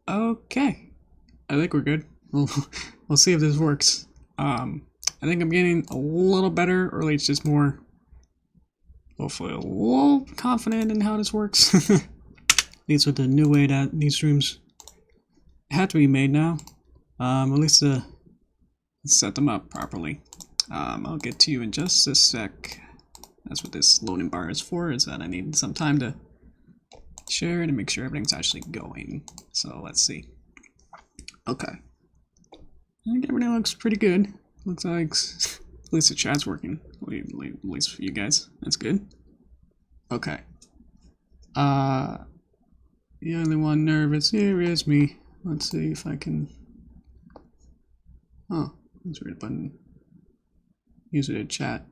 Okay, I think we're good. We'll see if this works. I think I'm getting a little better, or at least just more, hopefully a little confident in how this works. At least with the new way that these streams have to be made now. At least to set them up properly. I'll get to you in just a sec. That's what this loading bar is for, is that I need some time to share to make sure everything's actually going. So let's see. Okay. I think everything looks pretty good. Looks like at least the chat's working. At least for you guys. That's good. Okay. The only one nervous here is me. Let's see if I can. Oh, let's read a button. User to chat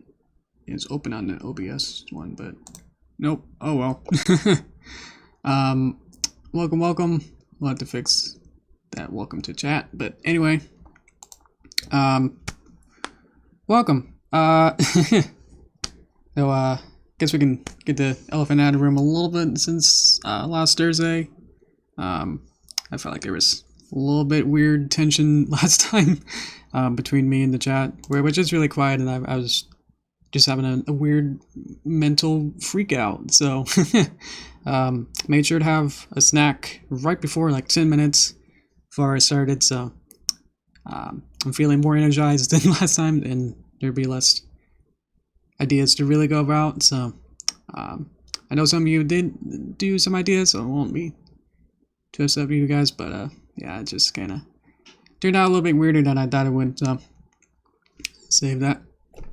is open on the OBS one, but nope. Oh well. Welcome. We'll have to fix that welcome to chat. But anyway, welcome. So guess we can get the elephant out of the room a little bit since last Thursday. I felt like there was a little bit weird tension last time between me and the chat, which is really quiet, and I was just having a weird mental freak out. So made sure to have a snack right before, like 10 minutes before I started. So I'm feeling more energized than last time, and there'd be less ideas to really go about. So I know some of you did do some ideas, so it won't be too upset with you guys, but yeah, it just kind of turned out a little bit weirder than I thought it would, so save that.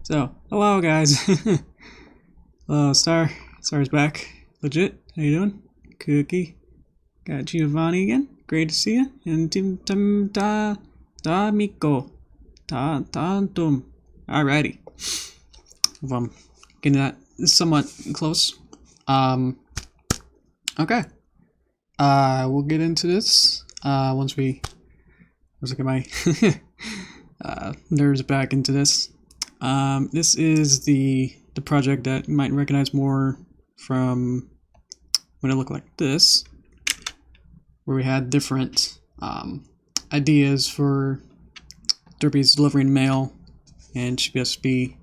So, hello guys. Hello, Star's back. Legit, how you doing? Cookie. Got Giovanni again. Great to see you. And Tim Da Miko. Da Tum. Alrighty. If I'm getting that somewhat close. Okay. We'll get into this once I get my nerves back into this. This is the project that you might recognize more from when it looked like this, where we had different ideas for Derpy's delivering mail, and she'll just be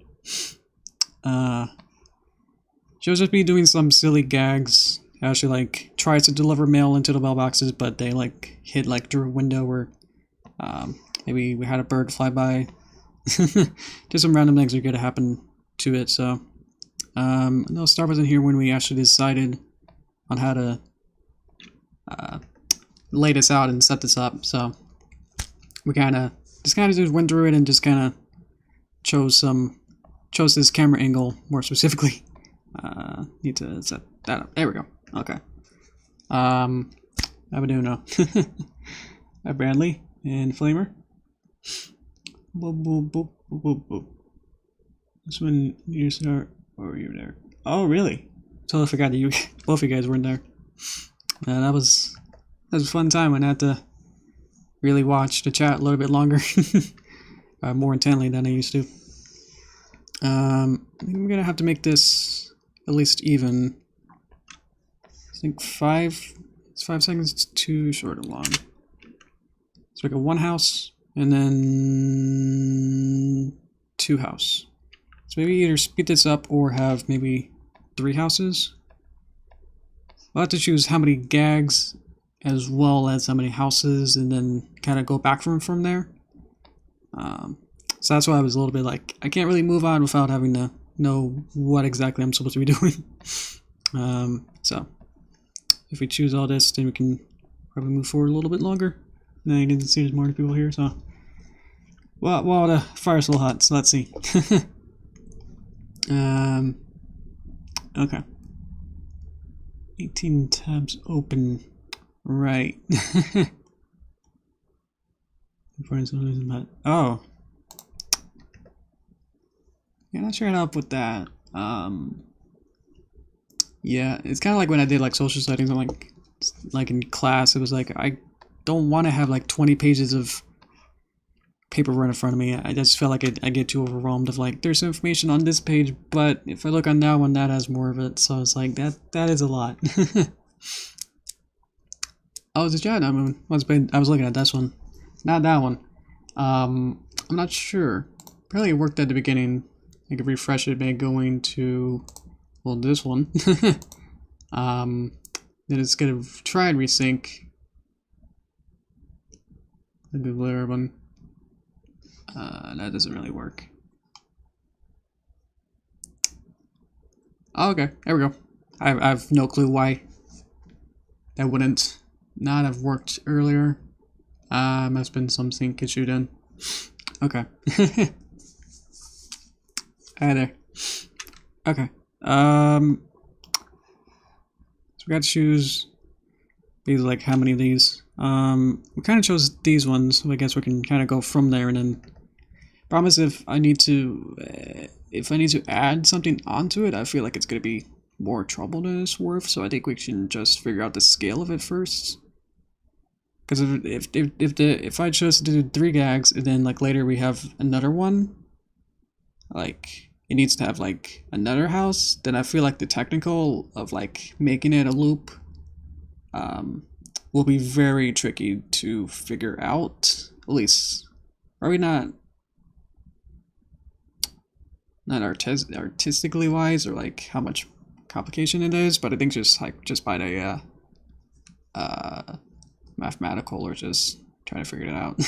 doing some silly gags. How she like tries to deliver mail into the mailboxes, but they like hit like through a window, where maybe we had a bird fly by. Just some random things are going to happen to it. So no, Star wasn't here when we actually decided on how to lay this out and set this up. So we kind of just went through it and just kind of chose this camera angle more specifically. Need to set that up. There we go. Okay. How we doing now? Hi, Bradley and Flamer. Boop, boop, boop, boop, boop, boop. This one you start, or you were there? Oh, really? Totally forgot that you both of you guys weren't there. That was a fun time when I had to really watch the chat a little bit longer, more intently than I used to. I think I'm gonna have to make this at least even. I think it's 5 seconds. It's too short or long. It's like a 1 house and then 2 house. So maybe either speed this up or have maybe 3 houses. I'll have to choose how many gags as well as how many houses, and then kind of go back from there. So that's why I was a little bit like, I can't really move on without having to know what exactly I'm supposed to be doing. So if we choose all this, then we can probably move forward a little bit longer. No, you didn't see there's more people here, so. Well, the fire's a little hot, so let's see. Okay. 18 tabs open. Right. Oh. Yeah, not sure how to help with that. Yeah, it's kind of like when I did like social settings. I'm like in class, it was like I don't want to have like 20 pages of paper right in front of me. I just feel like I get too overwhelmed of like, there's information on this page, but if I look on that one, that has more of it. So it's like that is a lot. Oh, it's a giant moon. I was looking at this one, not that one. I'm not sure. Apparently it worked at the beginning. I could refresh it by going to, well, this one. Then it's gonna try and resync. The blur one. That doesn't really work. Oh, okay, there we go. I have no clue why that wouldn't not have worked earlier. Must have been some sync issue then. Okay. Hi there. Okay. So we got to choose these, like, how many of these? We kind of chose these ones, so I guess we can kind of go from there, and then problem is if I need to add something onto it, I feel like it's gonna be more trouble than it's worth, so I think we should just figure out the scale of it first. Because if I chose to do 3 gags and then, like, later we have another one, like it needs to have like another house, then I feel like the technical of like making it a loop will be very tricky to figure out. At least, are we not artistically wise, or like how much complication it is, but I think just by the mathematical, or just trying to figure it out.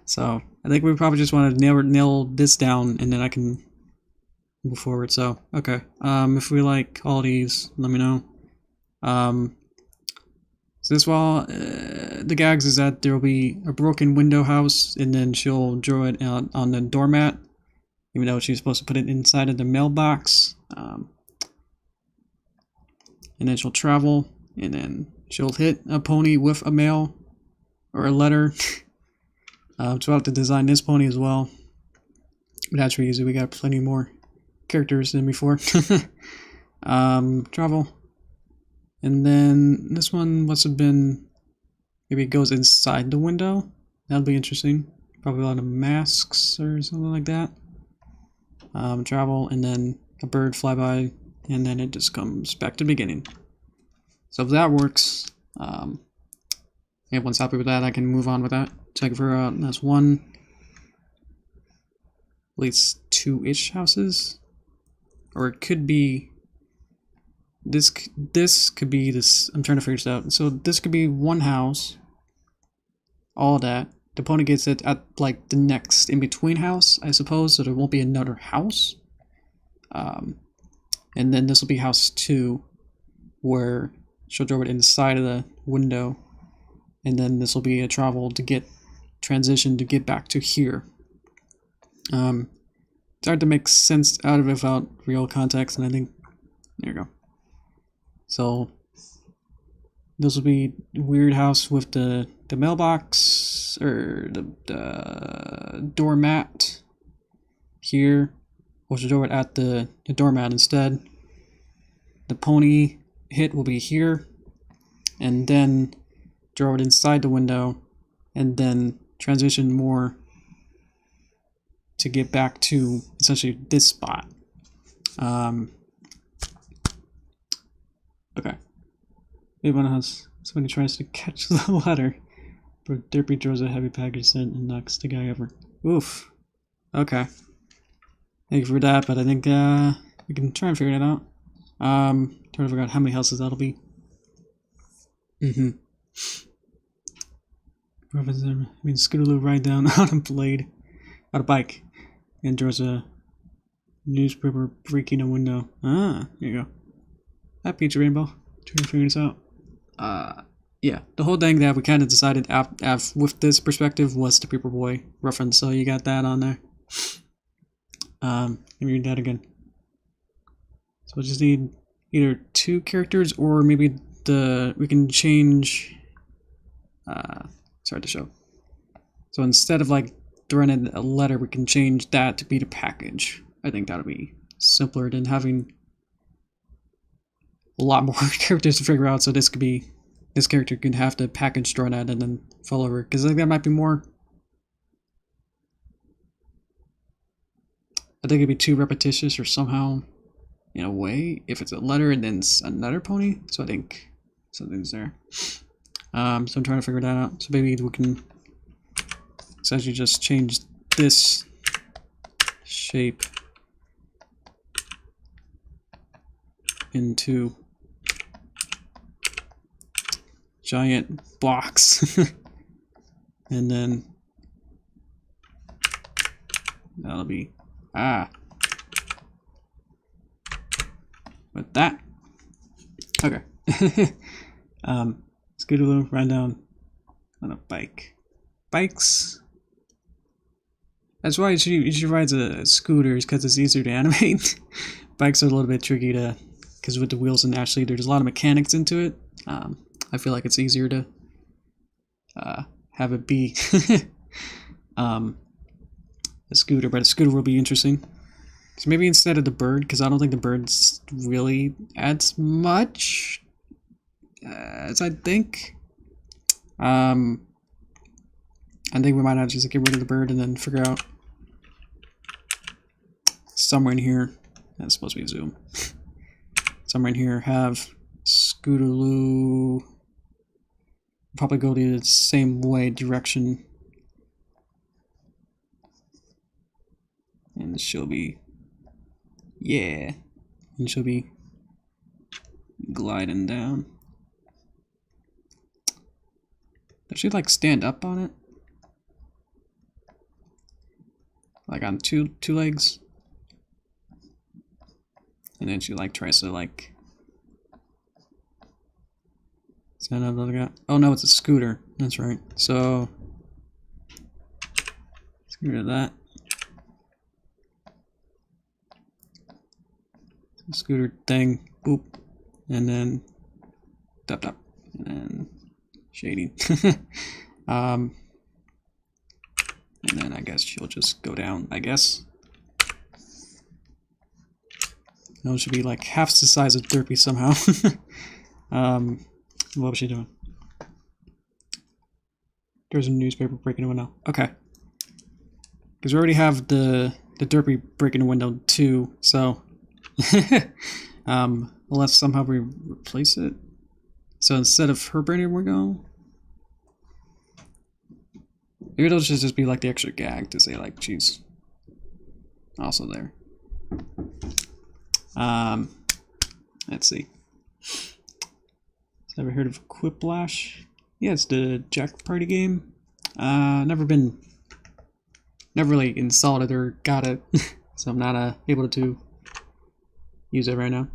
So I think we probably just want to nail this down, and then I can move forward. So okay, if we like all these, let me know. So this wall, the gags is that there will be a broken window house, and then she'll draw it out on the doormat, even though she's supposed to put it inside of the mailbox. And then she'll travel, and then she'll hit a pony with a mail or a letter. So I'll have to design this pony as well. But that's pretty easy. We got plenty more characters than before. Travel. And then this one must have been, maybe it goes inside the window. That'll be interesting. Probably a lot of masks or something like that. Travel, and then a bird fly by, and then it just comes back to the beginning. So if that works, everyone's happy with that, I can move on with that. Check for that's one, at least 2-ish houses, or it could be this could be this. I'm trying to figure this out. So this could be one house, all that. The opponent gets it at like the next in between house, I suppose, so there won't be another house. And then this will be house 2, where she'll draw it inside of the window, and then this will be a travel to get transition to get back to here. It's hard to make sense out of it without real context, and I think there you go. So this will be weird house with the mailbox, or the doormat here. We'll draw it at the doormat instead. The pony hit will be here, and then draw it inside the window, and then transition more to get back to essentially this spot. Okay. Somebody tries to catch the ladder, but Derpy draws a heavy package sent and knocks the guy over. Oof. Okay. Thank you for that, but I think we can try and figure it out. Trying to figure out how many houses that'll be. Scootaloo ride down on a bike, and draws a newspaper breaking a window. Ah, here you go. That Pizza Rainbow. Trying to figure this out. Yeah, the whole thing that we kind of decided with this perspective was the Paperboy reference, so you got that on there. Let me read that again. So we just need either 2 characters, or maybe we can change. It's hard to show. So instead of like throwing in a letter, we can change that to be the package. I think that'll be simpler than having a lot more characters to figure out. So this character could have the package drawn at and then fall over, because I think that might be more. I think it'd be too repetitious, or somehow, in a way, if it's a letter and then another pony. So I think something's there. So I'm trying to figure that out. So maybe we can essentially just change this shape into giant blocks. And then that'll be with that. Okay. Scootaloo, run down on a bike. Bikes. That's why she rides a scooter, is because it's easier to animate. Bikes are a little bit tricky to, because with the wheels and actually there's a lot of mechanics into it. I feel like it's easier to have it be a scooter, but a scooter will be interesting. So maybe instead of the bird, because I don't think the birds really adds much, as I think. I think we might have to just get rid of the bird and then figure out somewhere in here. That's supposed to be zoom. Somewhere in here have Scootaloo probably go the same way direction, and she'll be and she'll be gliding down. Does she like stand up on it? Like on two legs? And then she like tries to like stand up like that. Oh no, it's a scooter. That's right. So let's get rid of that. Scooter thing. Boop. And then tap tap. And then shading. And then I guess she'll just go down, I guess. No, it should be like half the size of Derpy somehow. What was she doing? There's a newspaper breaking a window. Okay. Because we already have the Derpy breaking a window too, so let's somehow replace it. So instead of her breaking a window, maybe it'll just be like the extra gag to say like she's also there. Let's see. Ever heard of Quiplash? Yeah, it's the Jack Party game. Never really installed it or got it, so I'm not able to use it right now.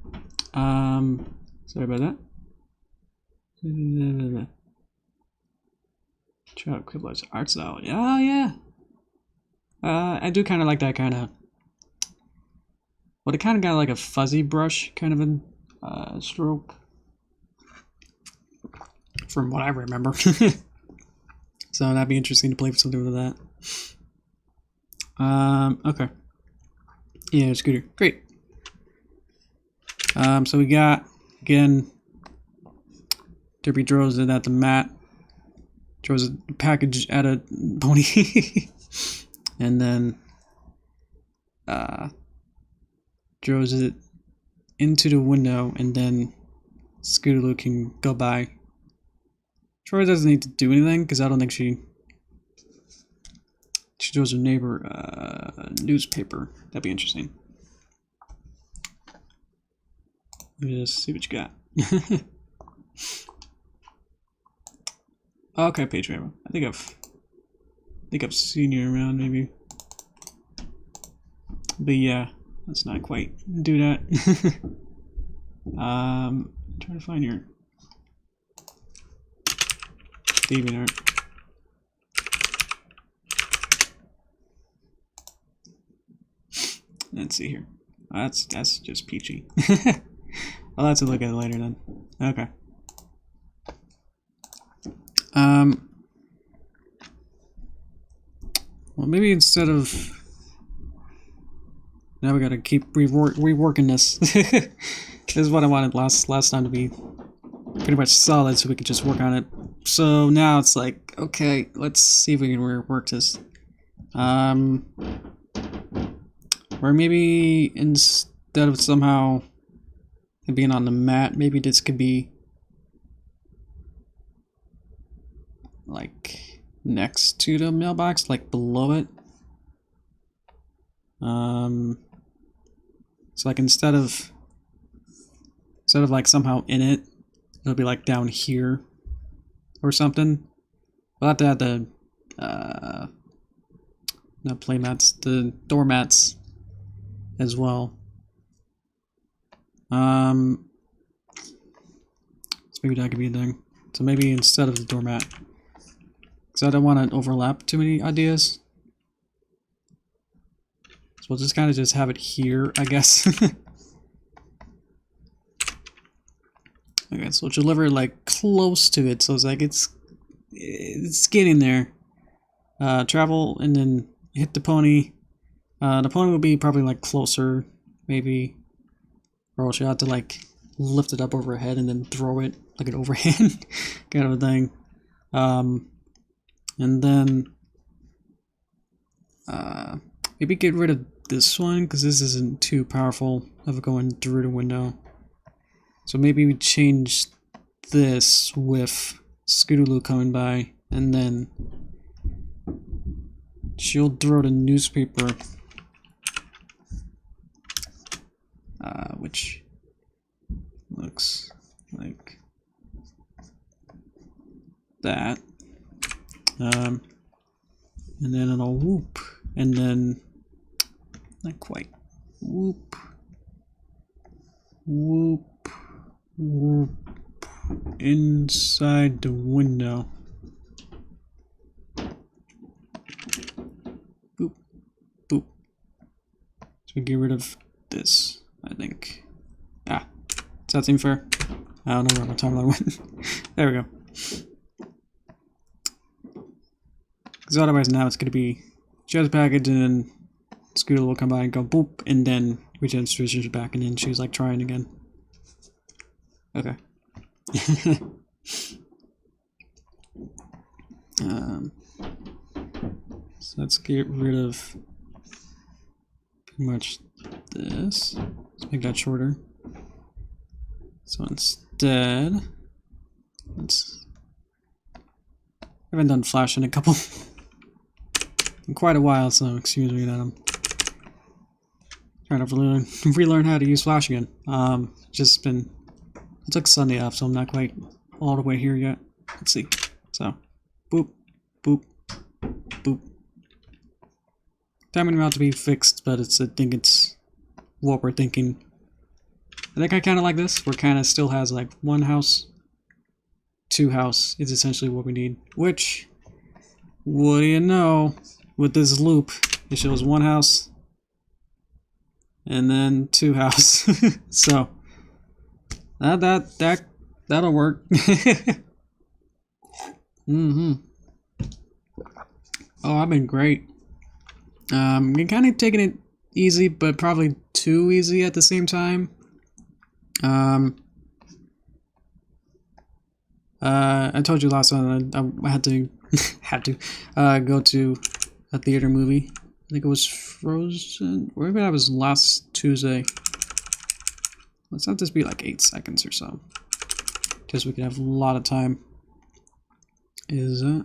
Sorry about that. Try out Quiplash art style. Oh yeah. I do kind of like that kind of. Well, it kind of got like a fuzzy brush kind of a stroke, from what I remember. So that'd be interesting to play with something with that. Okay. Yeah, scooter. Great. So we got, again, Derpy throws it at the mat, throws a package at a pony, and then throws it into the window, and then Scootaloo can go by. Troy doesn't need to do anything, because I don't think she throws her neighbor a newspaper. That'd be interesting. Let me just see what you got. Okay, page rammer. I think I've seen you around maybe. But yeah, let's not quite do that. I'm trying to find your Steven art. Let's see here. That's just peachy. I'll have to look at it later then. Okay. Well, maybe instead of, now we gotta keep reworking this. This is what I wanted last time to be pretty much solid, so we could just work on it. So now it's like, okay, let's see if we can rework this. Or maybe instead of somehow it being on the mat, maybe this could be like next to the mailbox, like below it. So like instead of like somehow in it, it'll be like down here or something. We'll have to add the not playmats, the doormats as well. So maybe that could be a thing. So maybe instead of the doormat, because I don't want to overlap too many ideas. So we'll just kind of just have it here, I guess. Okay, so we'll deliver like close to it, so it's like it's getting there. Travel and then hit the pony. The pony will be probably like closer, maybe, or else you'll have to like lift it up over her head and then throw it like an overhand kind of a thing. And then maybe get rid of this one because this isn't too powerful of going through the window. So maybe we change this with Scootaloo coming by, and then she'll throw the newspaper, which looks like that. And then it'll whoop, and then not quite whoop, whoop, whoop inside the window. Boop, boop. So get rid of this, I think. Does that seem fair? I don't know where my timeline went. There we go. Because otherwise now it's going to be just package and then Scooter will come by and go boop, and then we just switch her back, and then she's like trying again. Okay. So let's get rid of pretty much this. Let's make that shorter. So instead, I haven't done Flash in quite a while, so excuse me that I'm trying to relearn how to use Flash again. I took Sunday off, so I'm not quite all the way here yet. Let's see. So, boop, boop, boop. Timing about to be fixed, but I think it's what we're thinking. I think I kind of like this, where it kind of still has like one house, two house is essentially what we need. Which, what do you know, with this loop, it shows one house, and then two house. So, that'll work. Oh, I've been great. Been kind of taking it easy, but probably too easy at the same time. I told you last time I had to go to a theater movie. I think it was Frozen, or maybe that was last Tuesday. Let's have this be like 8 seconds or so, just so we can have a lot of time. Is that?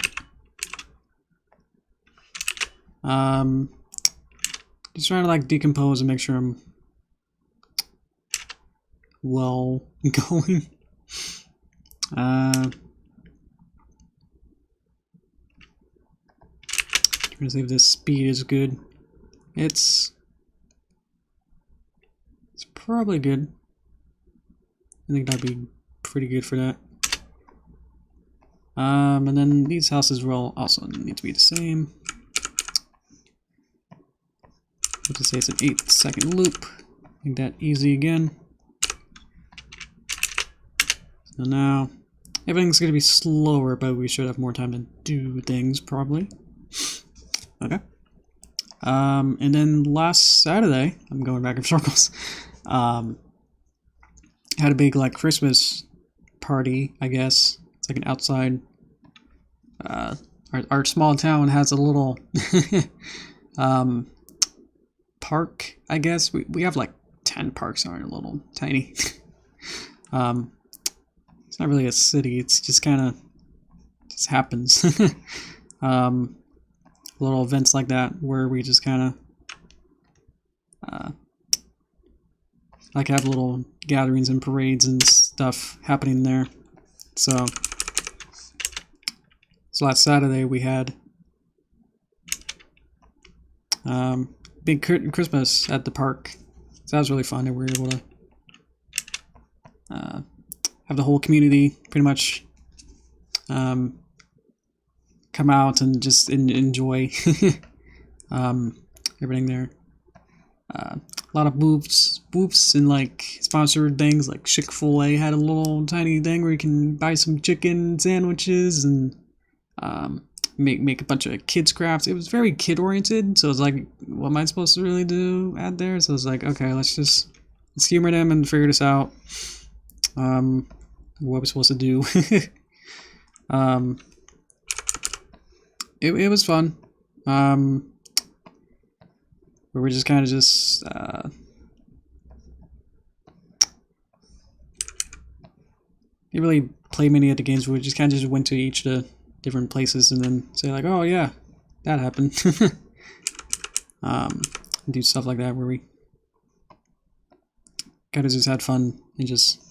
Just trying to like decompose and make sure I'm well going. Trying to see if this speed is good. It's probably good. I think that'd be pretty good for that. And then these houses will also need to be the same. Let's just say it's an 8-second loop. Make that easy again. So now everything's gonna be slower, but we should have more time to do things probably. Okay. And then last Saturday, I'm going back in circles. Had a big like Christmas party, I guess. It's like an outside. Our small town has a little park, I guess. We have like 10 parks in our little tiny. It's not really a city. It's just kind of just happens. Little events like that where we just kind of like have little gatherings and parades and stuff happening there. So last Saturday we had big Christmas at the park. So that was really fun, and we were able to have the whole community pretty much come out and just enjoy everything there. A lot of booths and like sponsored things, like Chick-fil-A had a little tiny thing where you can buy some chicken sandwiches and make a bunch of kids crafts. It was very kid oriented, so it was like, what am I supposed to really do at there? So I was like, okay, let's humor them and figure this out. What we're supposed to do. It was fun. We were just kind of didn't really play many of the games. We just kind of went to each of the different places and then say like, oh yeah, that happened. Do stuff like that where we kind of just had fun and just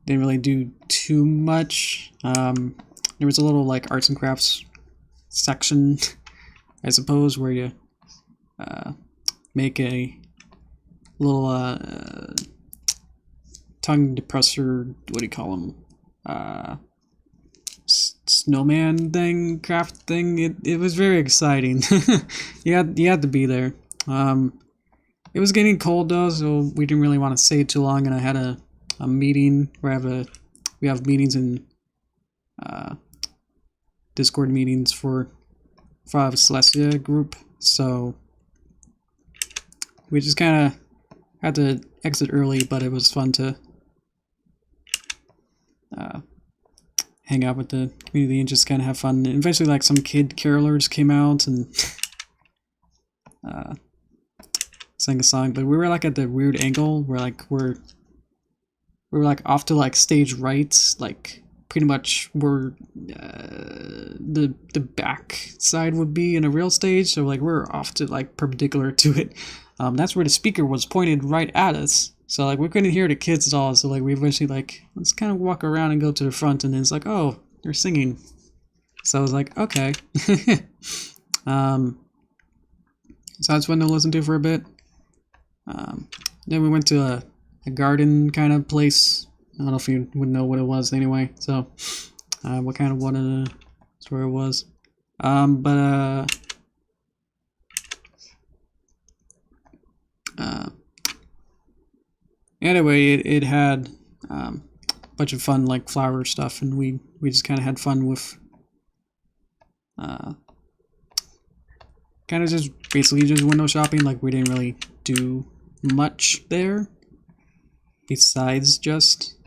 didn't really do too much. There was a little like arts and crafts section, I suppose, where you make a little tongue depressor, what do you call them, snowman thing, craft thing. It was very exciting. you had to be there. It was getting cold though, so we didn't really want to stay too long, and I had a meeting where we have meetings in Discord meetings for Celestia group, so we just kind of had to exit early, but it was fun to hang out with the community and just kind of have fun. And eventually, like, some kid carolers came out and sang a song, but we were like at the weird angle where like we were like off to like stage right, like pretty much where the back side would be in a real stage, so like we're off to like perpendicular to it. That's where the speaker was pointed right at us, so like we couldn't hear the kids at all. So like we eventually like, let's kind of walk around and go to the front, and then it's like, oh, they're singing. So I was like, okay. So that's fun to listen to for a bit. Then we went to a garden kind of place. I don't know if you would know what it was anyway. So, what kind of water where it was. Anyway, it had a bunch of fun like flower stuff, and we just kind of had fun with kind of just basically just window shopping. Like we didn't really do much there besides just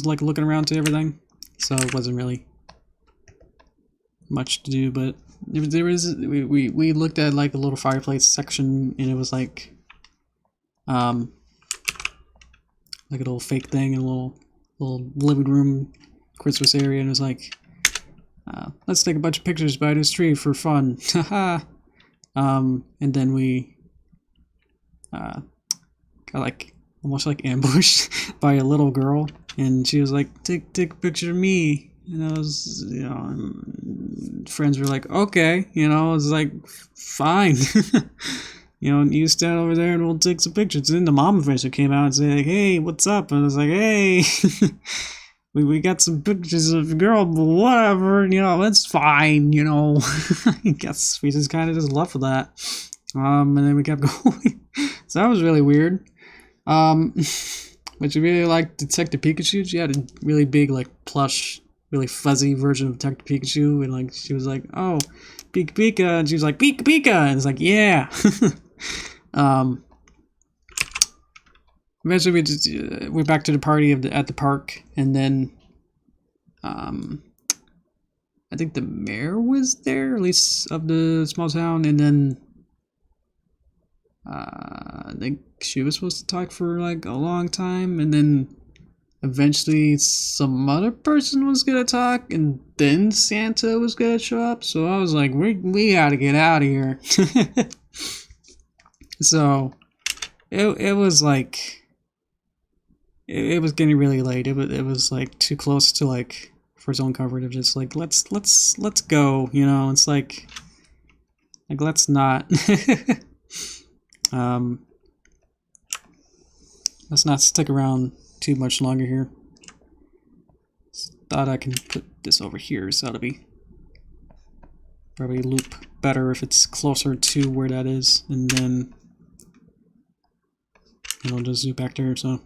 like looking around to everything, so it wasn't really much to do. But there was we looked at like a little fireplace section, and it was like a little fake thing in a little living room Christmas area, and it was like, let's take a bunch of pictures by this tree for fun. Haha. And then we got like almost like ambushed by a little girl, and she was like, take a picture of me. And I was, friends were like, okay, I was like, fine. You stand over there and we'll take some pictures. And then the mom eventually came out and said, like, hey, what's up? And I was like, hey, we got some pictures of the girl, but whatever, it's fine, I guess we just kind of just left with that. And then we kept going. So that was really weird. But you really like Detective Pikachu? She had a really big, like, plush, really fuzzy version of Detective Pikachu, and like she was like, oh, Pika Pika, and she was like, Pika Pika, and it's like, yeah. Eventually we're back to the party at the park, and then I think the mayor was there, at least of the small town, and then I think she was supposed to talk for like a long time, and then eventually some other person was gonna talk, and then Santa was gonna show up. So I was like, we gotta get out of here. So it was like it was getting really late. It was like too close to like for its own comfort of just like let's go. You know, it's like let's not. Let's not stick around too much longer here. Thought I can put this over here, so that'll be probably loop better if it's closer to where that is, and then it'll just zoom back there. So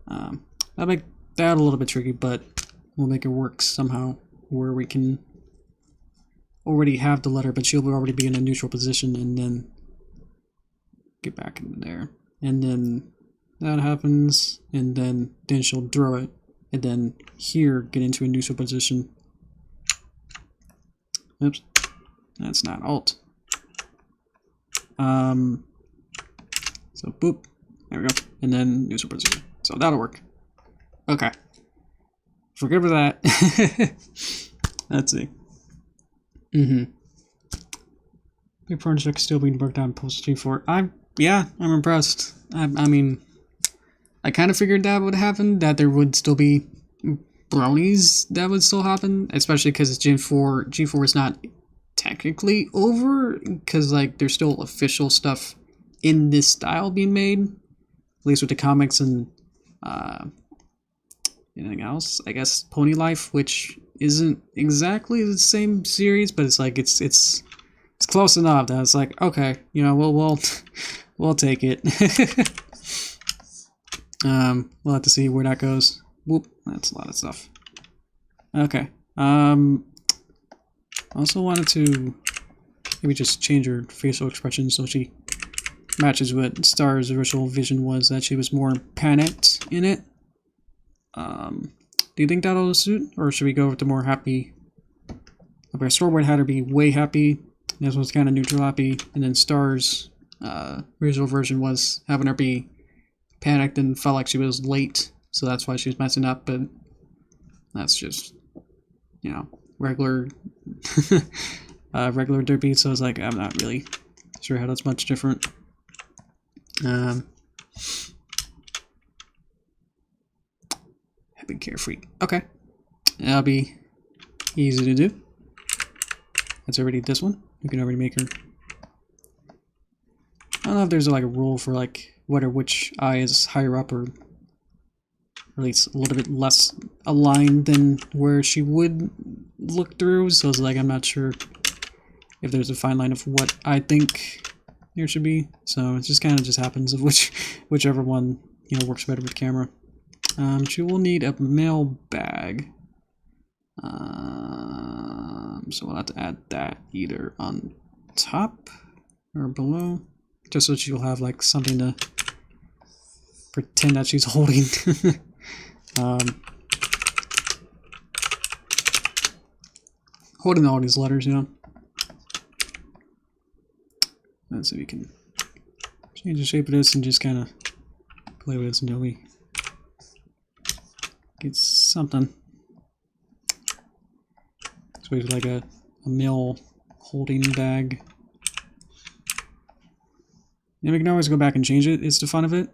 that'll make that a little bit tricky, but we'll make it work somehow where we can already have the letter, but she'll already be in a neutral position, and then get back in there, and then that happens, and then she'll draw it, and then here get into a neutral position. Oops, that's not alt. So boop, there we go, and then neutral position. So that'll work. Okay, forget about that. Let's see. Big project still being worked on post G4. I'm impressed. I mean, I kind of figured that would happen, that there would still be brownies that would still happen, especially because it's Gen 4. G4 is not technically over, because like there's still official stuff in this style being made, at least with the comics and anything else. I guess Pony Life, which isn't exactly the same series, but it's like it's close enough that it's like, okay, you know, we'll take it. We'll have to see where that goes. Whoop, that's a lot of stuff. Okay. Also wanted to maybe just change her facial expression so she matches what Star's original vision was, that she was more panicked in it. Do you think that'll suit, or should we go with the more happy? Okay, Stormboard had her be way happy. This one's kind of neutral happy, and then Star's original version was having her be panicked and felt like she was late, so that's why she was messing up. But that's just, you know, regular regular Derpy. So it's like, I'm not really sure how that's much different. Happy carefree. Okay, that'll be easy to do. That's already this one. We can already make her. I don't know if there's like a rule for like which eye is higher up, or at least a little bit less aligned than where she would look through. So it's like, I'm not sure if there's a fine line of what I think there should be. So it just kind of just happens of whichever one, you know, works better with camera. She will need a mail bag. So we'll have to add that either on top or below, just so she'll have like something to pretend that she's holding. Holding all these letters, you know. Let's see if we can change the shape of this and just kind of play with this until we get something. So we have like a mail holding bag. And we can always go back and change it. It's the fun of it,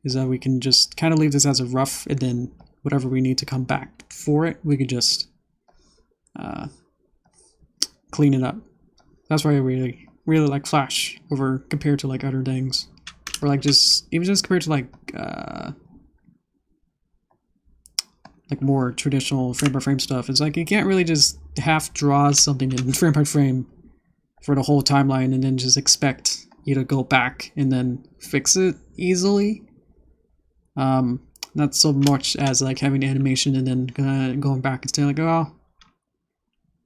is that we can just kind of leave this as a rough, and then whatever we need to come back for it, we could just clean it up. That's why I really like Flash over compared to like other things, or like even just compared to like more traditional frame by frame stuff. It's like you can't really just half draw something in frame by frame for the whole timeline and then just expect you to go back and then fix it easily. Not so much as like having animation and then going back and saying like, oh,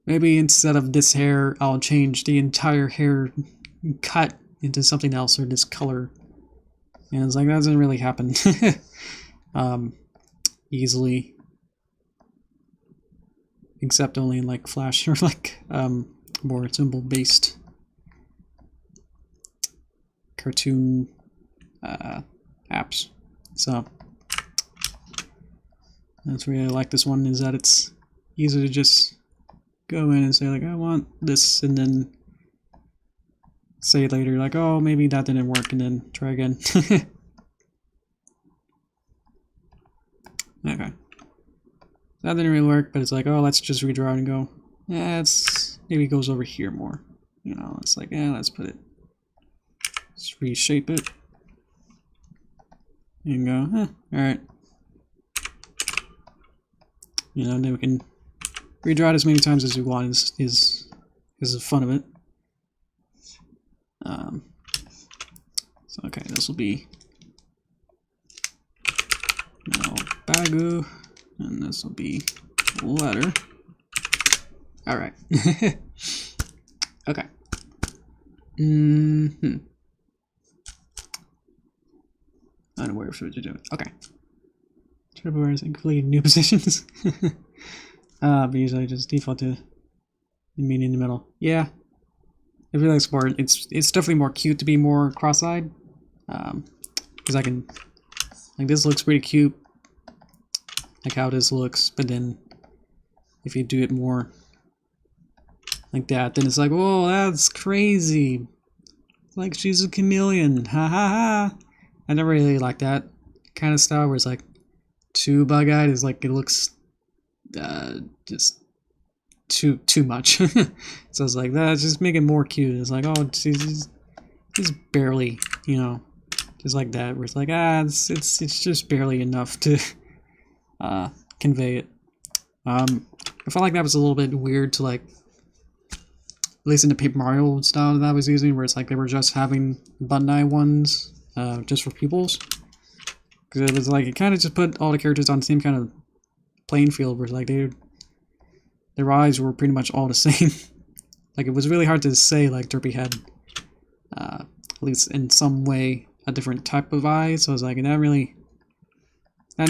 maybe instead of this hair, I'll change the entire hair cut into something else, or this color. And it's like, that doesn't really happen easily. Except only in like Flash or like more symbol based cartoon apps. So That's why I like this one, is that it's easy to just go in and say like, I want this, and then say later like, oh, maybe that didn't work, and then try again. Okay. That didn't really work, but it's like, oh, let's just redraw it and go, yeah, it's maybe it goes over here more. You know, it's like, yeah, let's put it, let's reshape it. And go, alright. You know, then we can redraw it as many times as we want, is the fun of it. So okay, this will be now Bagu, and this will be letter. Alright. Okay. I don't know where we're supposed to do it. Okay. Triple is including new positions. But usually I just default to the mean in the middle. Yeah. I really like sport. It's definitely more cute to be more cross-eyed. Because I can, like, this looks pretty cute. Like how this looks, but then if you do it more like that, then it's like, whoa, that's crazy. It's like she's a chameleon. Ha ha ha. I never really like that kind of style where it's like too bug-eyed. Is like it looks just too much. So it's like that. Just make it more cute. It's like, oh, she's barely, you know, just like that. Where it's like, it's just barely enough to convey it. I felt like that was a little bit weird to, like, at least in the Paper Mario style that I was using, where it's like they were just having button eye ones just for pupils. Because it was like, it kind of just put all the characters on the same kind of playing field, where it's like their eyes were pretty much all the same. Like, it was really hard to say like Derpy had, at least in some way, a different type of eye. So I was like, that didn't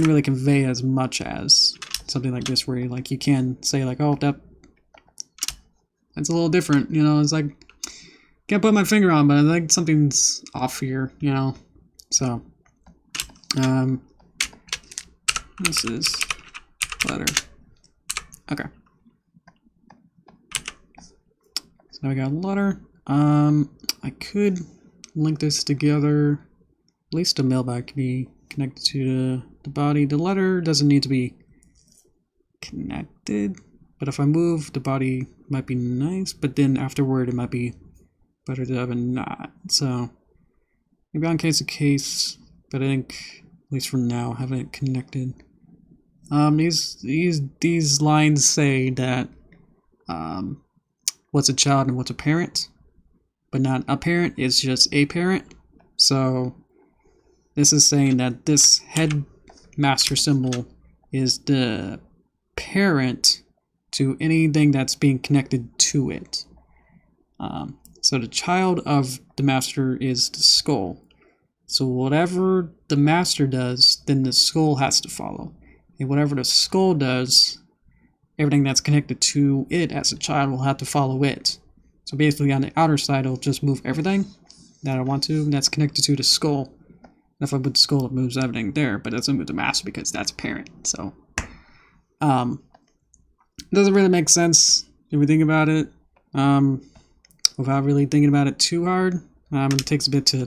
really convey as much as something like this, where like you can say like, oh, that's a little different, you know. It's like, can't put my finger on, but I think something's off here, you know. So this is letter. Okay. So now we got letter. I could link this together. At least the mailbag can be connected to the body. The letter doesn't need to be connected, but if I move the body, might be nice, but then afterward it might be better to have it not. So maybe on case to case, but I think at least for now having it connected. These lines say that what's a child and what's a parent, but not a parent, it's just a parent. So this is saying that this headmaster symbol is the parent to anything that's being connected to it. So the child of the master is the skull. So whatever the master does, then the skull has to follow. And whatever the skull does, everything that's connected to it as a child will have to follow it. So basically on the outer side, it'll just move everything that I want to, that's connected to the skull. If I put the skull, it moves everything there, but it doesn't move the master because that's a parent. So it doesn't really make sense if we think about it, without really thinking about it too hard. It takes a bit to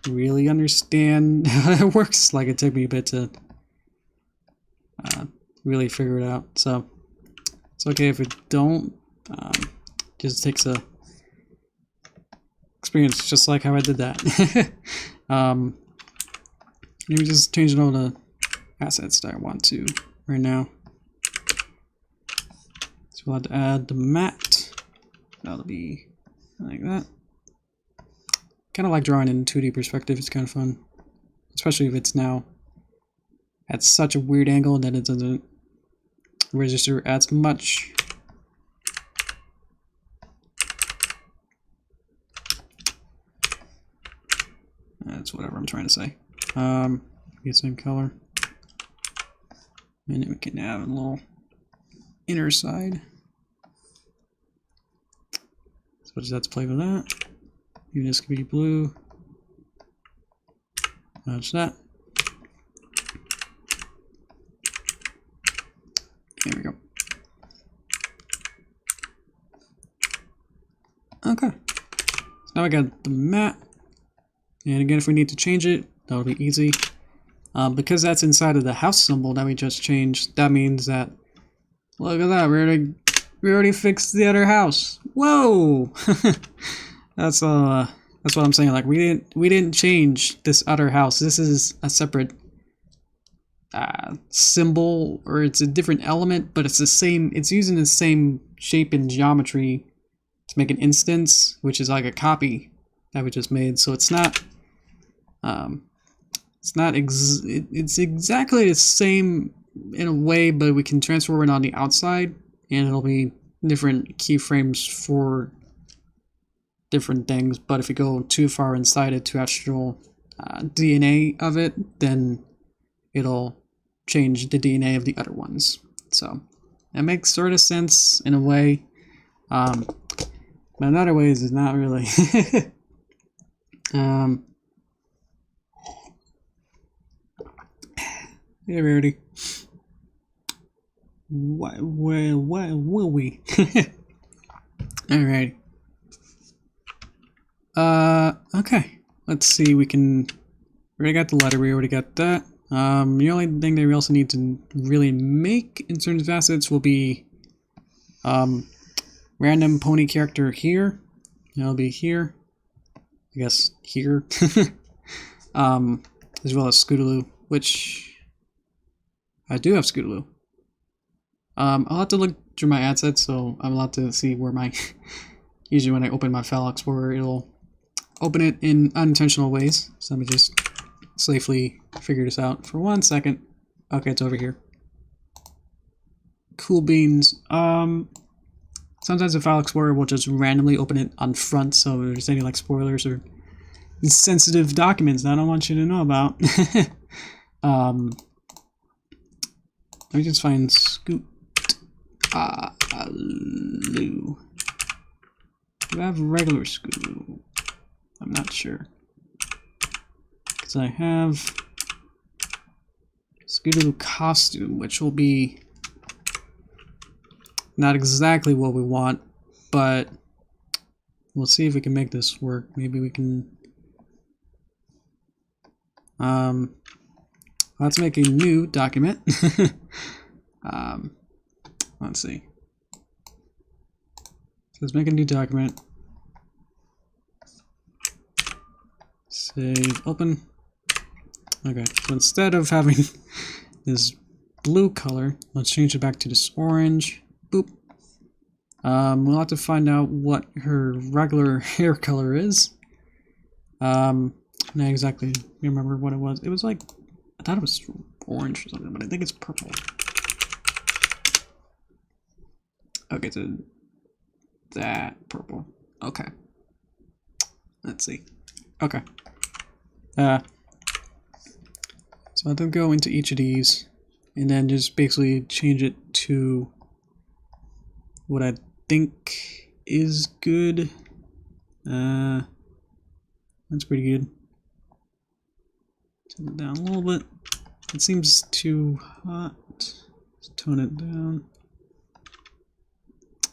really understand how it works. Like, it took me a bit to really figure it out. So it's okay if we don't. Just takes a experience, just like how I did that. Maybe just changing all the assets that I want to right now. So we'll have to add the mat. That'll be like that. Kind of like drawing in 2D perspective. It's kind of fun, especially if it's now at such a weird angle that it doesn't register as much. That's whatever I'm trying to say. Get same color, and then we can add a little inner side. So just have to play with that. Maybe this could be blue. Match that. There we go. Okay. So now I got the mat. And again, if we need to change it, that'll be easy. Because that's inside of the house symbol that we just changed, that means that, look at that, we already fixed the other house. Whoa! That's what I'm saying. Like we didn't change this other house. This is a separate symbol, or it's a different element, but it's the same. It's using the same shape and geometry to make an instance, which is like a copy that we just made. So it's not. It's exactly the same in a way, but we can transform it on the outside, and it'll be different keyframes for different things. But if you go too far inside it to actual DNA of it, then it'll change the DNA of the other ones. So that makes sort of sense in a way, but in other ways it's not really. Hey, Rarity. What will we? Alright. Okay. Let's see, we already got the letter, we already got that. The only thing that we also need to really make in terms of assets will be, random pony character here. It'll be here. I guess here. As well as Scootaloo, which I do have Scootaloo. I'll have to look through my assets, so I'm allowed to see where my usually when I open my File Explorer, it'll open it in unintentional ways. So let me just safely figure this out for 1 second. Okay, it's over here. Cool beans. Sometimes the File Explorer will just randomly open it on front, so if there's any like spoilers or sensitive documents that I don't want you to know about. Let me just find Scootaloo. Do I have regular Scootaloo? I'm not sure. Because I have Scootaloo costume, which will be not exactly what we want, but we'll see if we can make this work. Maybe we can. Let's make a new document. Let's see. So let's make a new document. Save, open. Okay, so instead of having this blue color, let's change it back to this orange. Boop. We'll have to find out what her regular hair color is. Not exactly remember what it was. It was like, I thought it was orange or something, but I think it's purple. Okay, so that purple. Okay. Let's see. Okay. So I'll then go into each of these and then just basically change it to what I think is good. That's pretty good. Turn it down a little bit. It seems too hot. Let's tone it down. I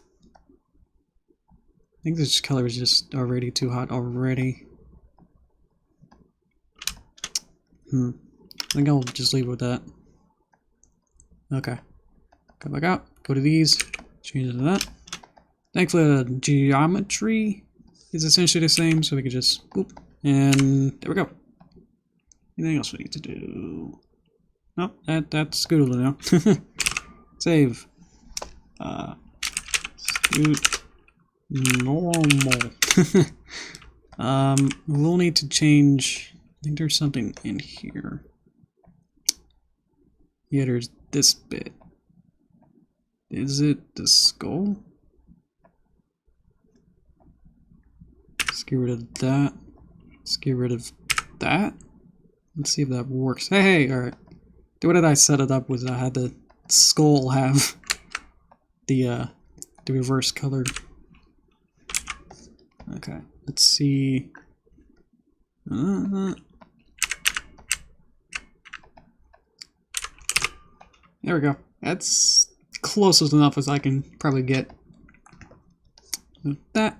think this color is just already too hot already. I think I'll just leave it with that. Okay. Go back out. Go to these. Change it to that. Thankfully, the geometry is essentially the same, so we can just boop. And there we go. Anything else we need to do? Nope, that's Scootaloo now. Save. Scoot normal. We'll need to change. I think there's something in here. Yeah, there's this bit. Is it the skull? Let's get rid of that. Let's get rid of that. Let's see if that works. Hey, alright. The way that I set it up was I had the skull have the reverse color. Okay, let's see. There we go. That's closest enough as I can probably get. With that,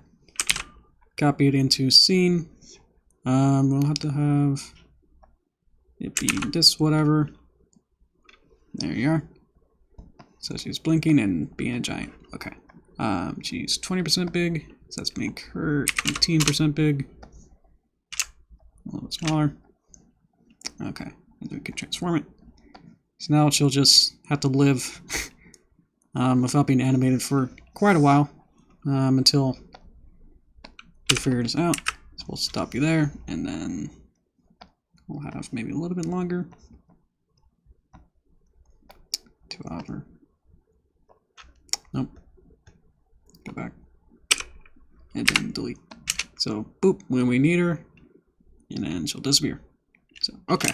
copy it into scene. We'll have to have it be this whatever. There you are. So she's blinking and being a giant. Okay. She's 20% big. So let's make her 18% big. A little bit smaller. Okay. And we can transform it. So now she'll just have to live without being animated for quite a while. Until we figure this out. So we'll stop you there, and then we'll have maybe a little bit longer. 2 hour. Nope. Go back. And then delete. So, boop, when we need her, and then she'll disappear. So, okay.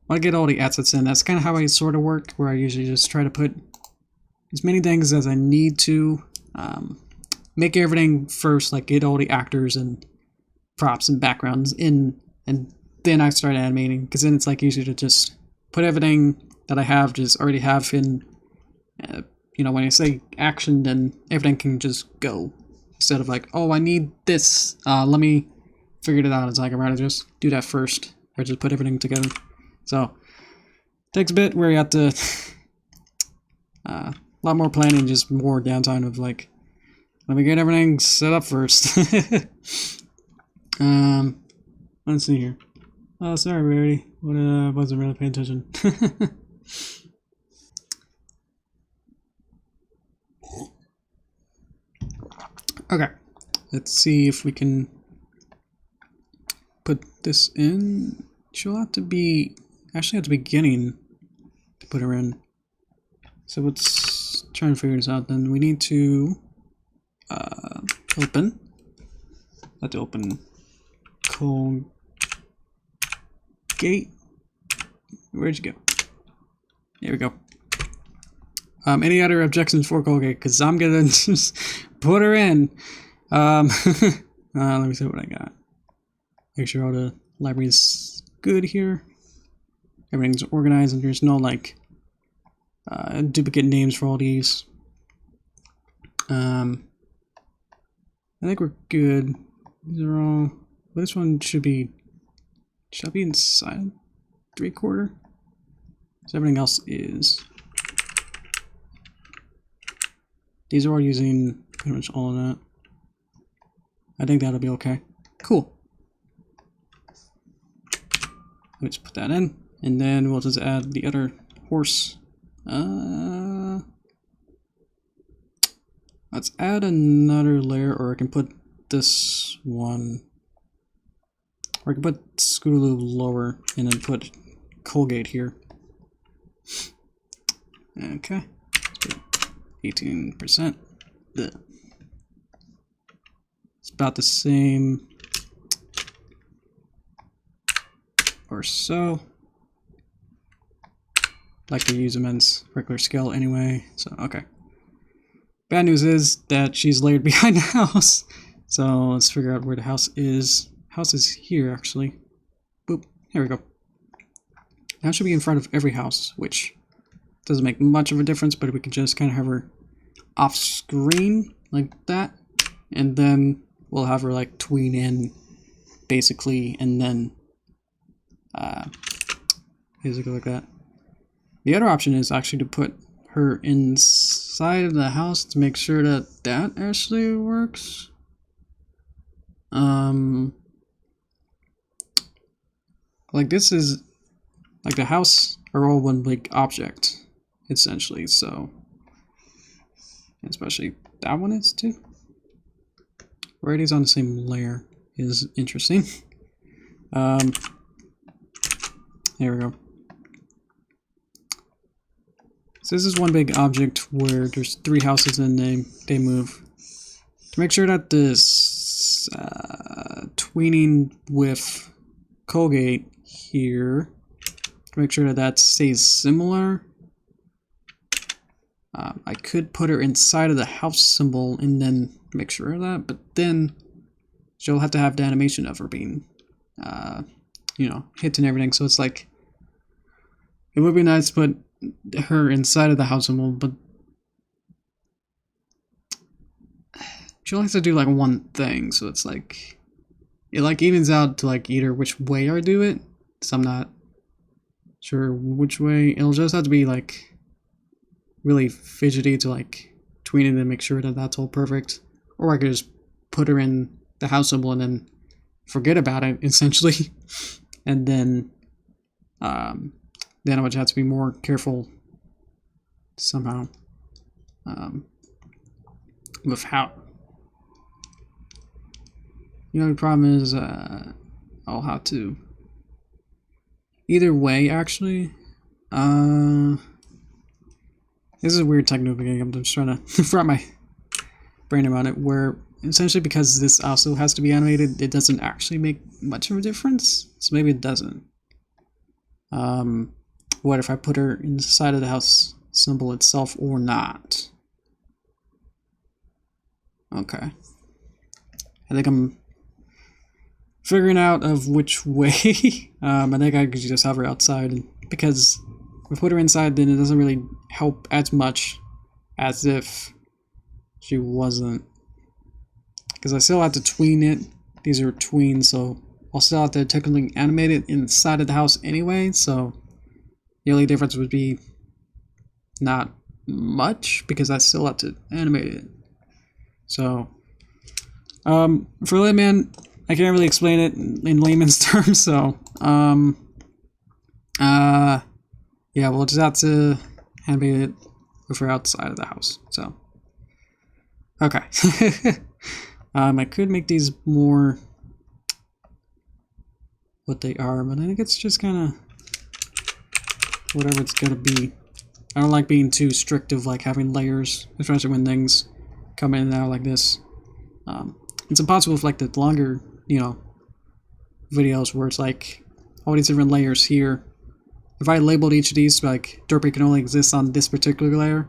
When I get all the assets in, that's kind of how I sort of work, where I usually just try to put as many things as I need to. Make everything first, like get all the actors and props and backgrounds in, and then I start animating, because then it's like easier to just put everything that I have, just already have in, you know, when I say action, then everything can just go, instead of like, oh, I need this, let me figure it out. It's like I'd rather just do that first, or just put everything together. So, it takes a bit where you have to, a lot more planning, just more downtime of like, let me get everything set up first. Let's see here. Oh, sorry, everybody. Wasn't really paying attention. Okay, let's see if we can put this in. She'll have to be, actually at the beginning to put her in. So let's try and figure this out then. We need to open. Have to open Colgate. Where'd you go? There we go. Any other objections for Colgate? Because I'm gonna just put her in. Let me see what I got. Make sure all the library's good here. Everything's organized and there's no like duplicate names for all these. I think we're good. These are all. This one should be inside 3/4. So everything else is. These are all using pretty much all of that. I think that'll be okay. Cool. Let's put that in, and then we'll just add the other horse. Let's add another layer, or I can put this one, or I can put Scootaloo lower and then put Colgate here. Okay, 18%. It's about the same or so. Like to use them as regular scale anyway, so okay. Bad news is that she's layered behind the house. So let's figure out where the house is. House is here, actually. Boop. Here we go. Now should be in front of every house, which doesn't make much of a difference, but we can just kind of have her off screen like that. And then we'll have her like tween in, basically, and then basically like that. The other option is actually to put her inside of the house to make sure that that actually works. Like this is like the house are all one big object essentially, so especially that one is too. Right, he's on the same layer is interesting. There we go. So this is one big object where there's 3 houses and they move. To make sure that this tweening with Colgate here, to make sure that that stays similar, I could put her inside of the house symbol and then make sure of that, but then she'll have to have the animation of her being, you know, hit and everything. So it's like, it would be nice to put her inside of the house symbol, but she only has to do like one thing, so it's like it like evens out to like either which way I do it. So I'm not sure which way. It'll just have to be like really fidgety to like tween it and make sure that that's all perfect. Or I could just put her in the house symbol and then forget about it essentially. And then I would have to be more careful somehow with how. The only problem is I'll have to either way actually. This is a weird technical thing. I'm just trying to wrap my brain around it, where essentially because this also has to be animated, it doesn't actually make much of a difference. So maybe it doesn't. What if I put her inside of the house symbol itself or not? Okay. I think I'm figuring out of which way. I think I could just have her outside, because if I put her inside, then it doesn't really help as much as if she wasn't. Because I still have to tween it. These are tweens, so I'll still have to technically animate it inside of the house anyway, so the only difference would be not much, because I still have to animate it. So, for layman, I can't really explain it in layman's terms, so, yeah, we'll just have to animate it if we're outside of the house, so. Okay. I could make these more what they are, but I think it's just kind of whatever it's gonna be. I don't like being too strict of like having layers, especially when things come in and out like this. It's impossible with like the longer, you know, videos where it's like all these different layers here. If I labeled each of these like Derpy can only exist on this particular layer,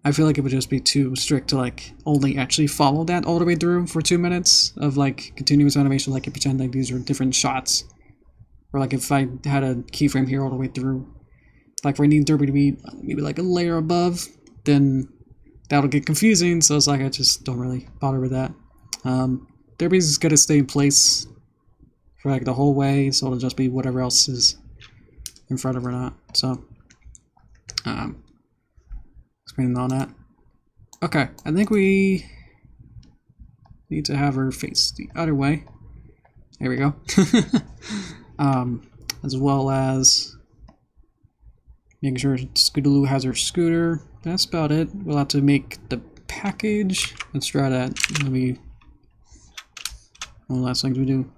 I feel like it would just be too strict to like only actually follow that all the way through for 2 minutes of like continuous animation, like you pretend like these are different shots. Or like if I had a keyframe here all the way through, like if I need Derpy to be maybe like a layer above, then that'll get confusing, so it's like I just don't really bother with that. Derpy's gonna stay in place for like the whole way, so it'll just be whatever else is in front of her or not. So explaining all that. Okay, I think we need to have her face the other way. There we go. As well as making sure Scootaloo has her scooter. That's about it. We'll have to make the package. Let's try that. Maybe one last thing we do.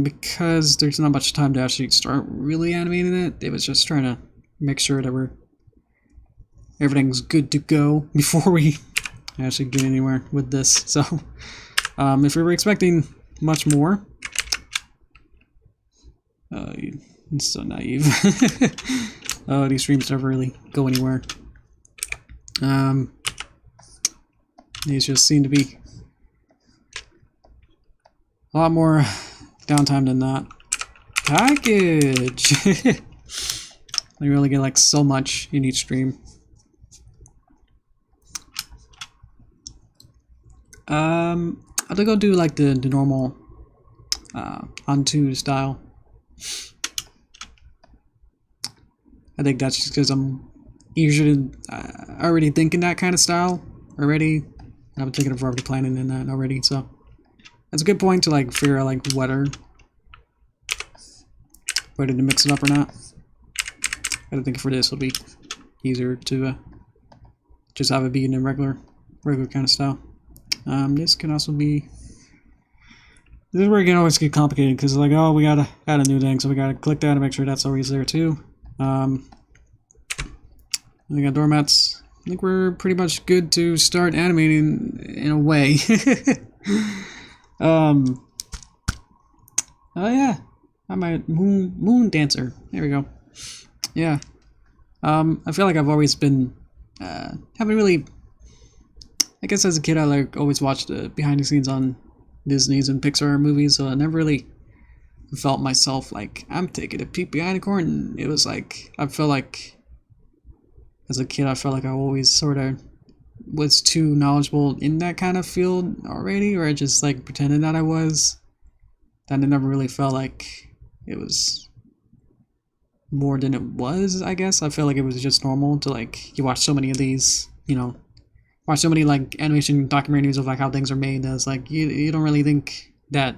Because there's not much time to actually start really animating it. It was just trying to make sure that everything's good to go before we actually get anywhere with this. So, if we were expecting much more, it's so naive. Oh, these streams never really go anywhere. These just seem to be a lot more downtime than not. Package! You really get like so much in each stream. I think I'll do like the normal on-2 style. I think that's just because I'm usually already thinking that kind of style already. I've been thinking of already planning in that already, so that's a good point to like figure out like whether to mix it up or not. I think for this it'll be easier to just have it be in a regular kind of style. This can also be. This is where it can always get complicated because like, oh, we gotta add a new thing, so we gotta click that and make sure that's always there too. We got doormats. I think we're pretty much good to start animating in a way. Oh yeah, I'm a moon dancer. There we go. Yeah. I feel like I've always been haven't really. I guess as a kid, I like always watched the behind the scenes on Disney's and Pixar movies, so I never really felt myself like I'm taking a peek behind the curtain. It was like I felt like as a kid I felt like I always sort of was too knowledgeable in that kind of field already, or I just like pretended that I was. That it never really felt like it was more than it was, I guess. I felt like it was just normal to like you watch so many of these, you know, watch so many like animation documentaries of like how things are made that's like you don't really think that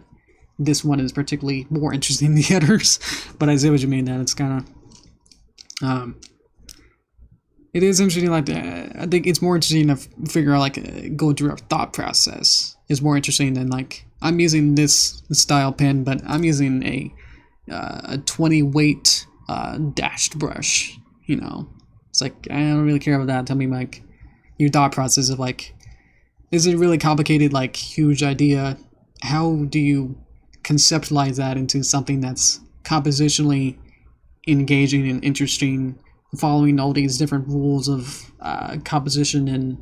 this one is particularly more interesting than the others. But I see what you mean, that it's kinda it is interesting. Like I think it's more interesting to figure out like go through a thought process is more interesting than like I'm using this style pen, but I'm using a 20 weight dashed brush. You know, it's like I don't really care about that. Tell me like your thought process of like, is it really complicated? Like huge idea? How do you conceptualize that into something that's compositionally engaging and interesting, following all these different rules of composition and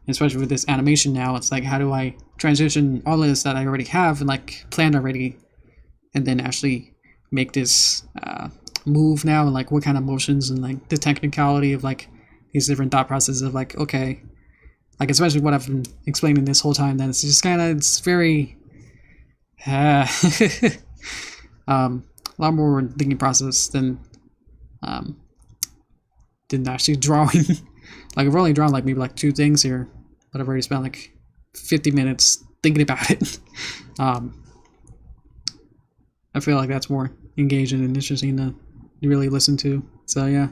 especially with this animation now, it's like how do I transition all of this that I already have and like planned already, and then actually make this move now, and like what kind of motions and like the technicality of like these different thought processes of like okay, like especially what I've been explaining this whole time. That it's just kind of it's very a lot more thinking process than actually drawing. Like I've only drawn like maybe like 2 things here, but I've already spent like 50 minutes thinking about it. I feel like that's more engaging and interesting to really listen to. So yeah,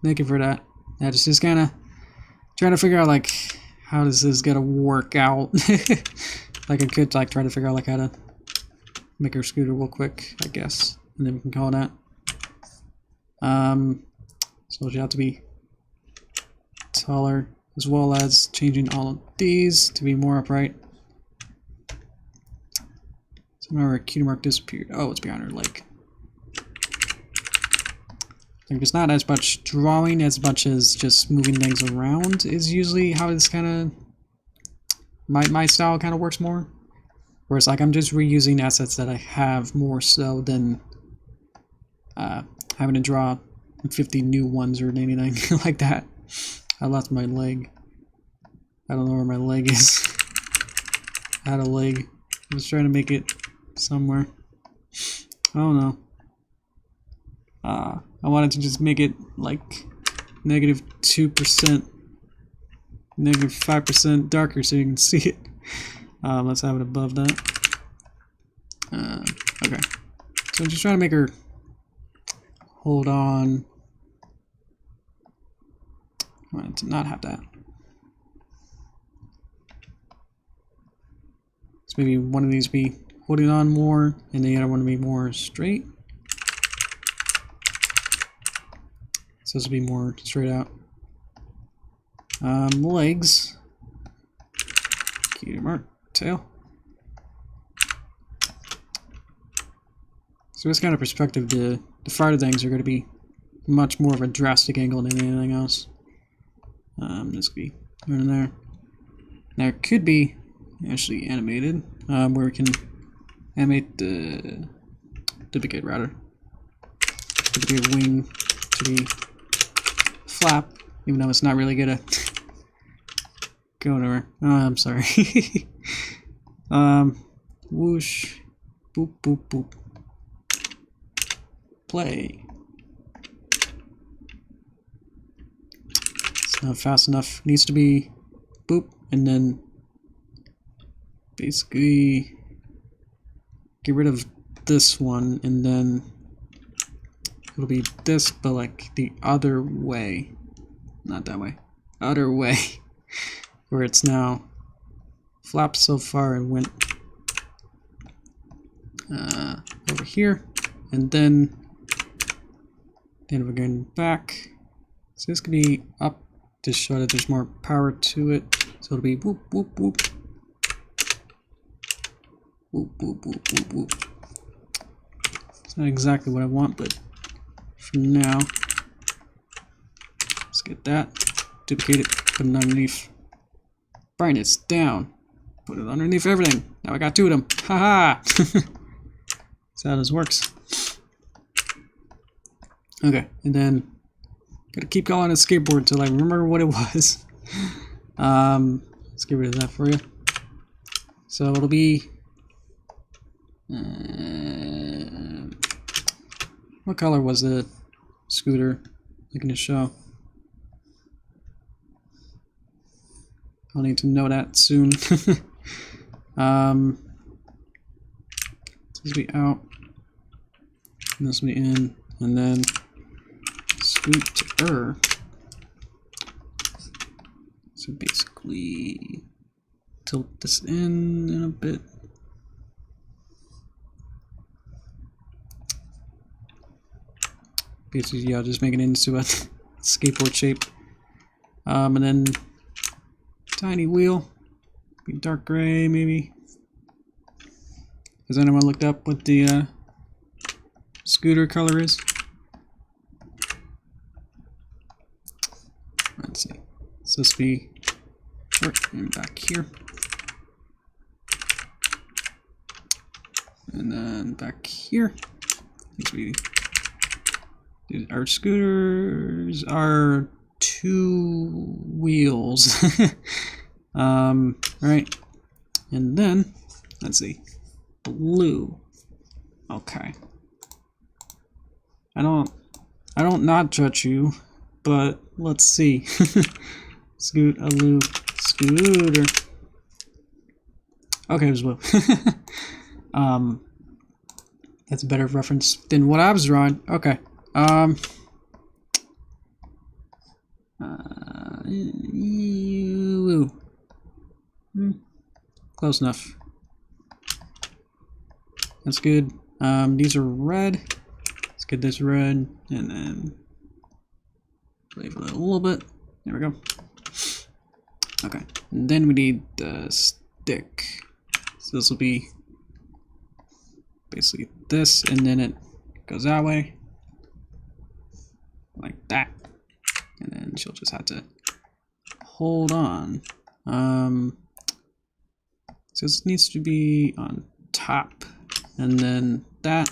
thank you for that. Yeah, just kind of trying to figure out like how does this gonna work out. Like I could like try to figure out like how to make her scooter real quick, I guess, and then we can call that. So you have to be taller, as well as changing all of these to be more upright. So now our cutie mark disappeared. Oh, it's behind her leg. Like it's not as much drawing as much as just moving things around is usually how this kind of my style kind of works more. Whereas like I'm just reusing assets that I have more so than having to draw 50 new ones or anything like that. I lost my leg. I don't know where my leg is. I had a leg. I was trying to make it somewhere. I don't know. I wanted to just make it like -2%, -5% darker so you can see it. Let's have it above that. Okay. So I'm just trying to make her hold on. I want to not have that. So maybe one of these be holding on more, and the other one to be more straight. So this will be more straight out. Legs. Cutie mark. Tail. So this kind of perspective, the farther things are going to be much more of a drastic angle than anything else. This could be right in there. Now it could be actually animated, where we can animate the duplicate rather. Duplicate wing to be flap, even though it's not really gonna go nowhere. Oh, I'm sorry. Whoosh, boop, boop, boop. Play. It's not fast enough. Needs to be boop, and then basically get rid of this one, and then it'll be this, but like the other way. Not that way. Other way. Where it's now flapped so far and went over here, and then we're going back. So this could be up to show that there's more power to it. So it'll be whoop, whoop, whoop. Whoop, whoop, whoop, whoop, whoop. It's not exactly what I want, but for now, let's get that. Duplicate it, put it underneath. Brightness down. Put it underneath everything. Now I got 2 of them. Haha! how this works. Okay, and then gotta keep calling it skateboard till I remember what it was. Let's get rid of that for you. So it'll be what color was the scooter looking to show? I'll need to know that soon. This will be out, and this will be in, and then scooter. So basically, tilt this in a bit. Basically, yeah, just make it into a skateboard shape. And then tiny wheel, be dark gray maybe. Has anyone looked up what the scooter color is? Let's see. So this will be and back here, and then back here. Our scooters are 2 wheels. Right, and then let's see, blue. Okay, I don't not judge you, but let's see. Scooter. Okay, it was blue. That's a better reference than what I was drawing. Okay. Close enough. That's good. These are red. Let's get this red, and then flavor it a little bit. There we go. Okay, and then we need the stick. So this will be basically this, and then it goes that way, like that, and then she'll just have to hold on. So this needs to be on top, and then that.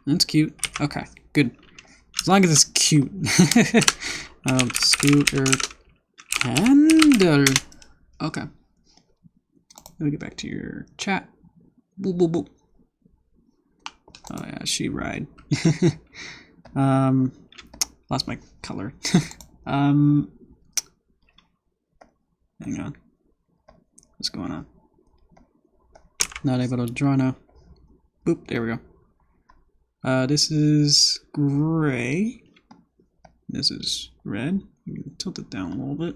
That's cute. Okay, good. As long as it's cute. Scooter handle. Okay. Let me get back to your chat. Boop, boop, boop. Oh yeah, she ride. Lost my color. Hang on. What's going on? Not able to draw now. Boop, there we go. This is gray. This is red. You can tilt it down a little bit.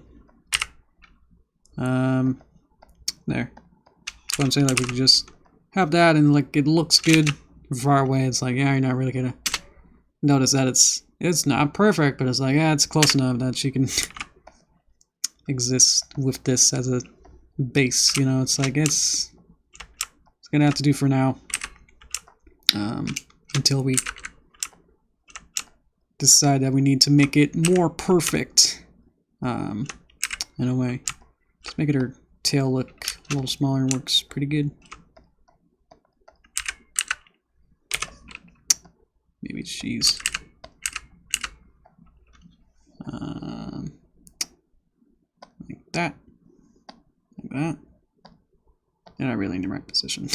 There. So I'm saying, like, we can just have that, and like it looks good from far away. It's like, yeah, you're not really gonna notice that it's not perfect, but it's like, yeah, it's close enough that she can exist with this as a base. You know, it's like it's gonna have to do for now. Until we decide that we need to make it more perfect, in a way. Just make it her tail look a little smaller works pretty good. Maybe she's like that, like that. You're not really in the right position.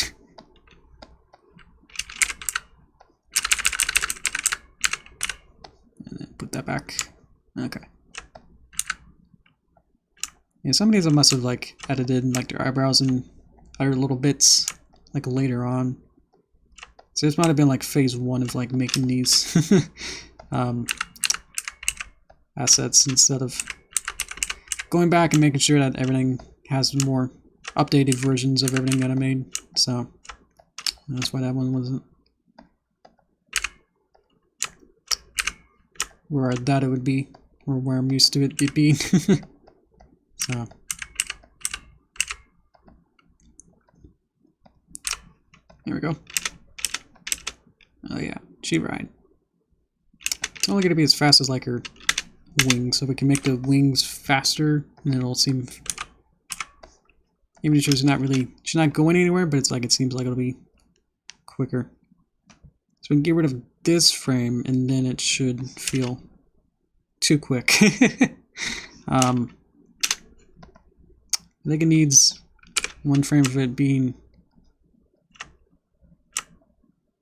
Put that back. Okay. Yeah, some of these I must have like edited like their eyebrows and other little bits like later on. So this might have been like phase 1 of like making these assets instead of going back and making sure that everything has more updated versions of everything that I made. So that's why that one wasn't where I thought it would be, or where I'm used to it being. So. There we go. Oh yeah, she ride. It's only gonna be as fast as like her wings, so we can make the wings faster, and it'll seem, even if she's not going anywhere, but it's like, it seems like it'll be quicker. So we can get rid of this frame, and then it should feel too quick. I think it needs one frame of it being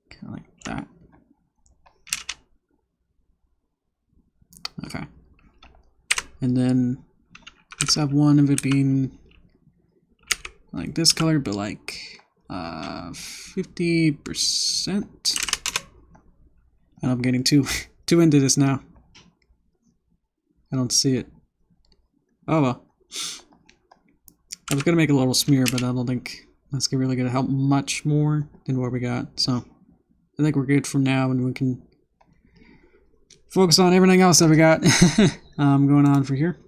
kind of like that. Okay. And then let's have one of it being like this color, but like 50%. And I'm getting too into this now. I don't see it. Oh well. I was gonna make a little smear, but I don't think that's really gonna help much more than what we got. So I think we're good for now, and we can focus on everything else that we got going on for here.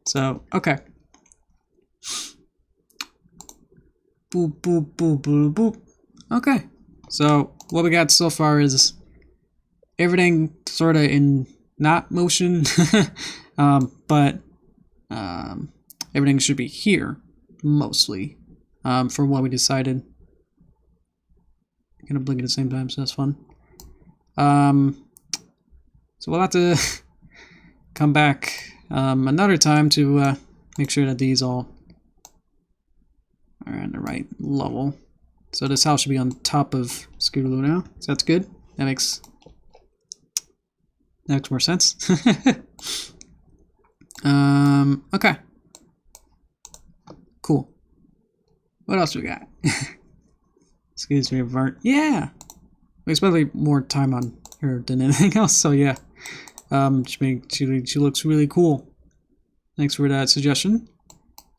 So okay. Boop boop boop boop boop. Okay. So what we got so far is everything sort of in not motion, but everything should be here mostly, from what we decided. I'm gonna blink at the same time, so that's fun. So we'll have to come back another time to make sure that these all are at the right level. So this house should be on top of Scootaloo now, so that's good. That makes more sense. Okay. Cool. What else we got? Excuse me, Vart. Yeah! We spent more time on her than anything else, so yeah. She looks really cool. Thanks for that suggestion.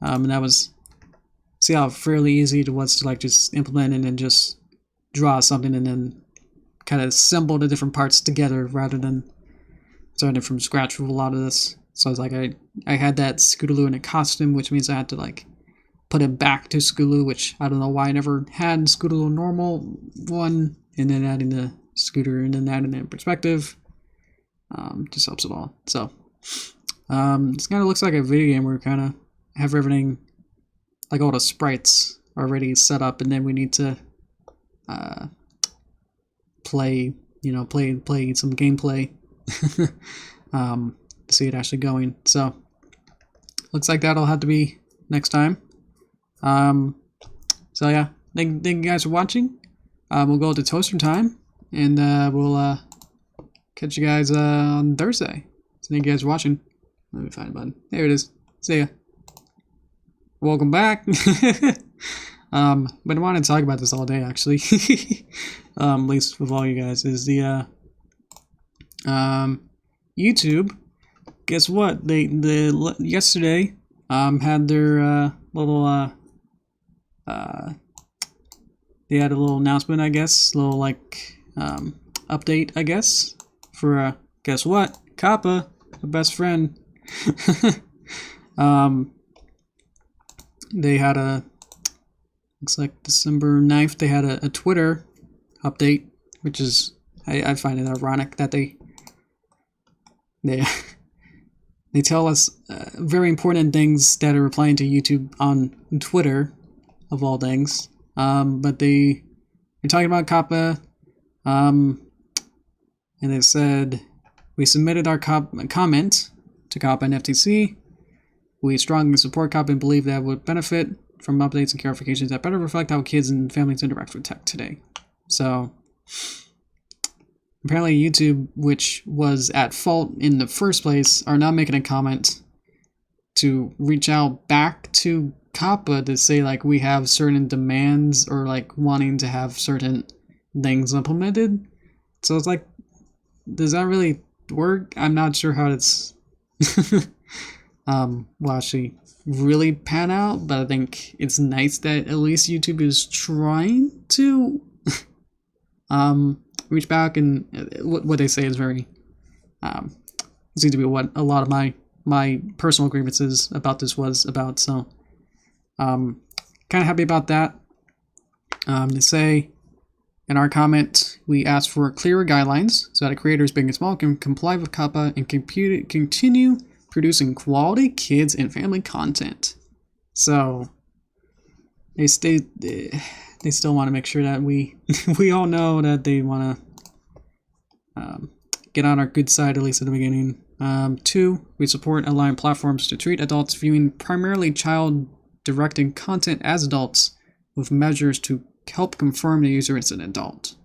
And that was, see how fairly easy it was to like just implement and then just draw something and then kind of assemble the different parts together rather than starting from scratch with a lot of this. So it's like I had that Scootaloo in a costume, which means I had to like put it back to Scootaloo, which I don't know why I never had Scootaloo normal one, and then adding the scooter and then adding it in perspective. Just helps it all. So this kind of looks like a video game where we kind of have everything, like all the sprites already set up, and then we need to play some gameplay to see it actually going. So looks like that'll have to be next time. So yeah, thank you guys for watching. We'll go to toaster time, and we'll catch you guys on Thursday. So thank you guys for watching. Let me find a button. There it is. See ya. Welcome back. But I wanted to talk about this all day, actually. At least with all you guys, is the YouTube. Guess what? They yesterday had their little they had a little announcement, I guess, little like update, I guess, for guess what? Kappa, the best friend. They had looks like December 9th, they had a Twitter update, which is, I find it ironic that they tell us very important things that are applying to YouTube on Twitter, of all things. But they're talking about Kappa, and they said, we submitted our comment to Kappa and FTC. We strongly support Kappa and believe that would benefit from updates and clarifications that better reflect how kids and families interact with tech today. So apparently YouTube, which was at fault in the first place, are now making a comment to reach out back to Kappa to say like we have certain demands or like wanting to have certain things implemented. So it's like, does that really work? I'm not sure how it's will actually really pan out, but I think it's nice that at least YouTube is trying to reach back, and what they say is very seems to be what a lot of my personal grievances about this was about. So kind of happy about that. They say in our comment, we asked for clearer guidelines so that creators big and small can comply with Kappa and continue producing quality kids and family content. So they they still want to make sure that we we all know that they want to get on our good side, at least at the beginning. 2, we support allowing platforms to treat adults viewing primarily child-directed content as adults with measures to help confirm the user is an adult.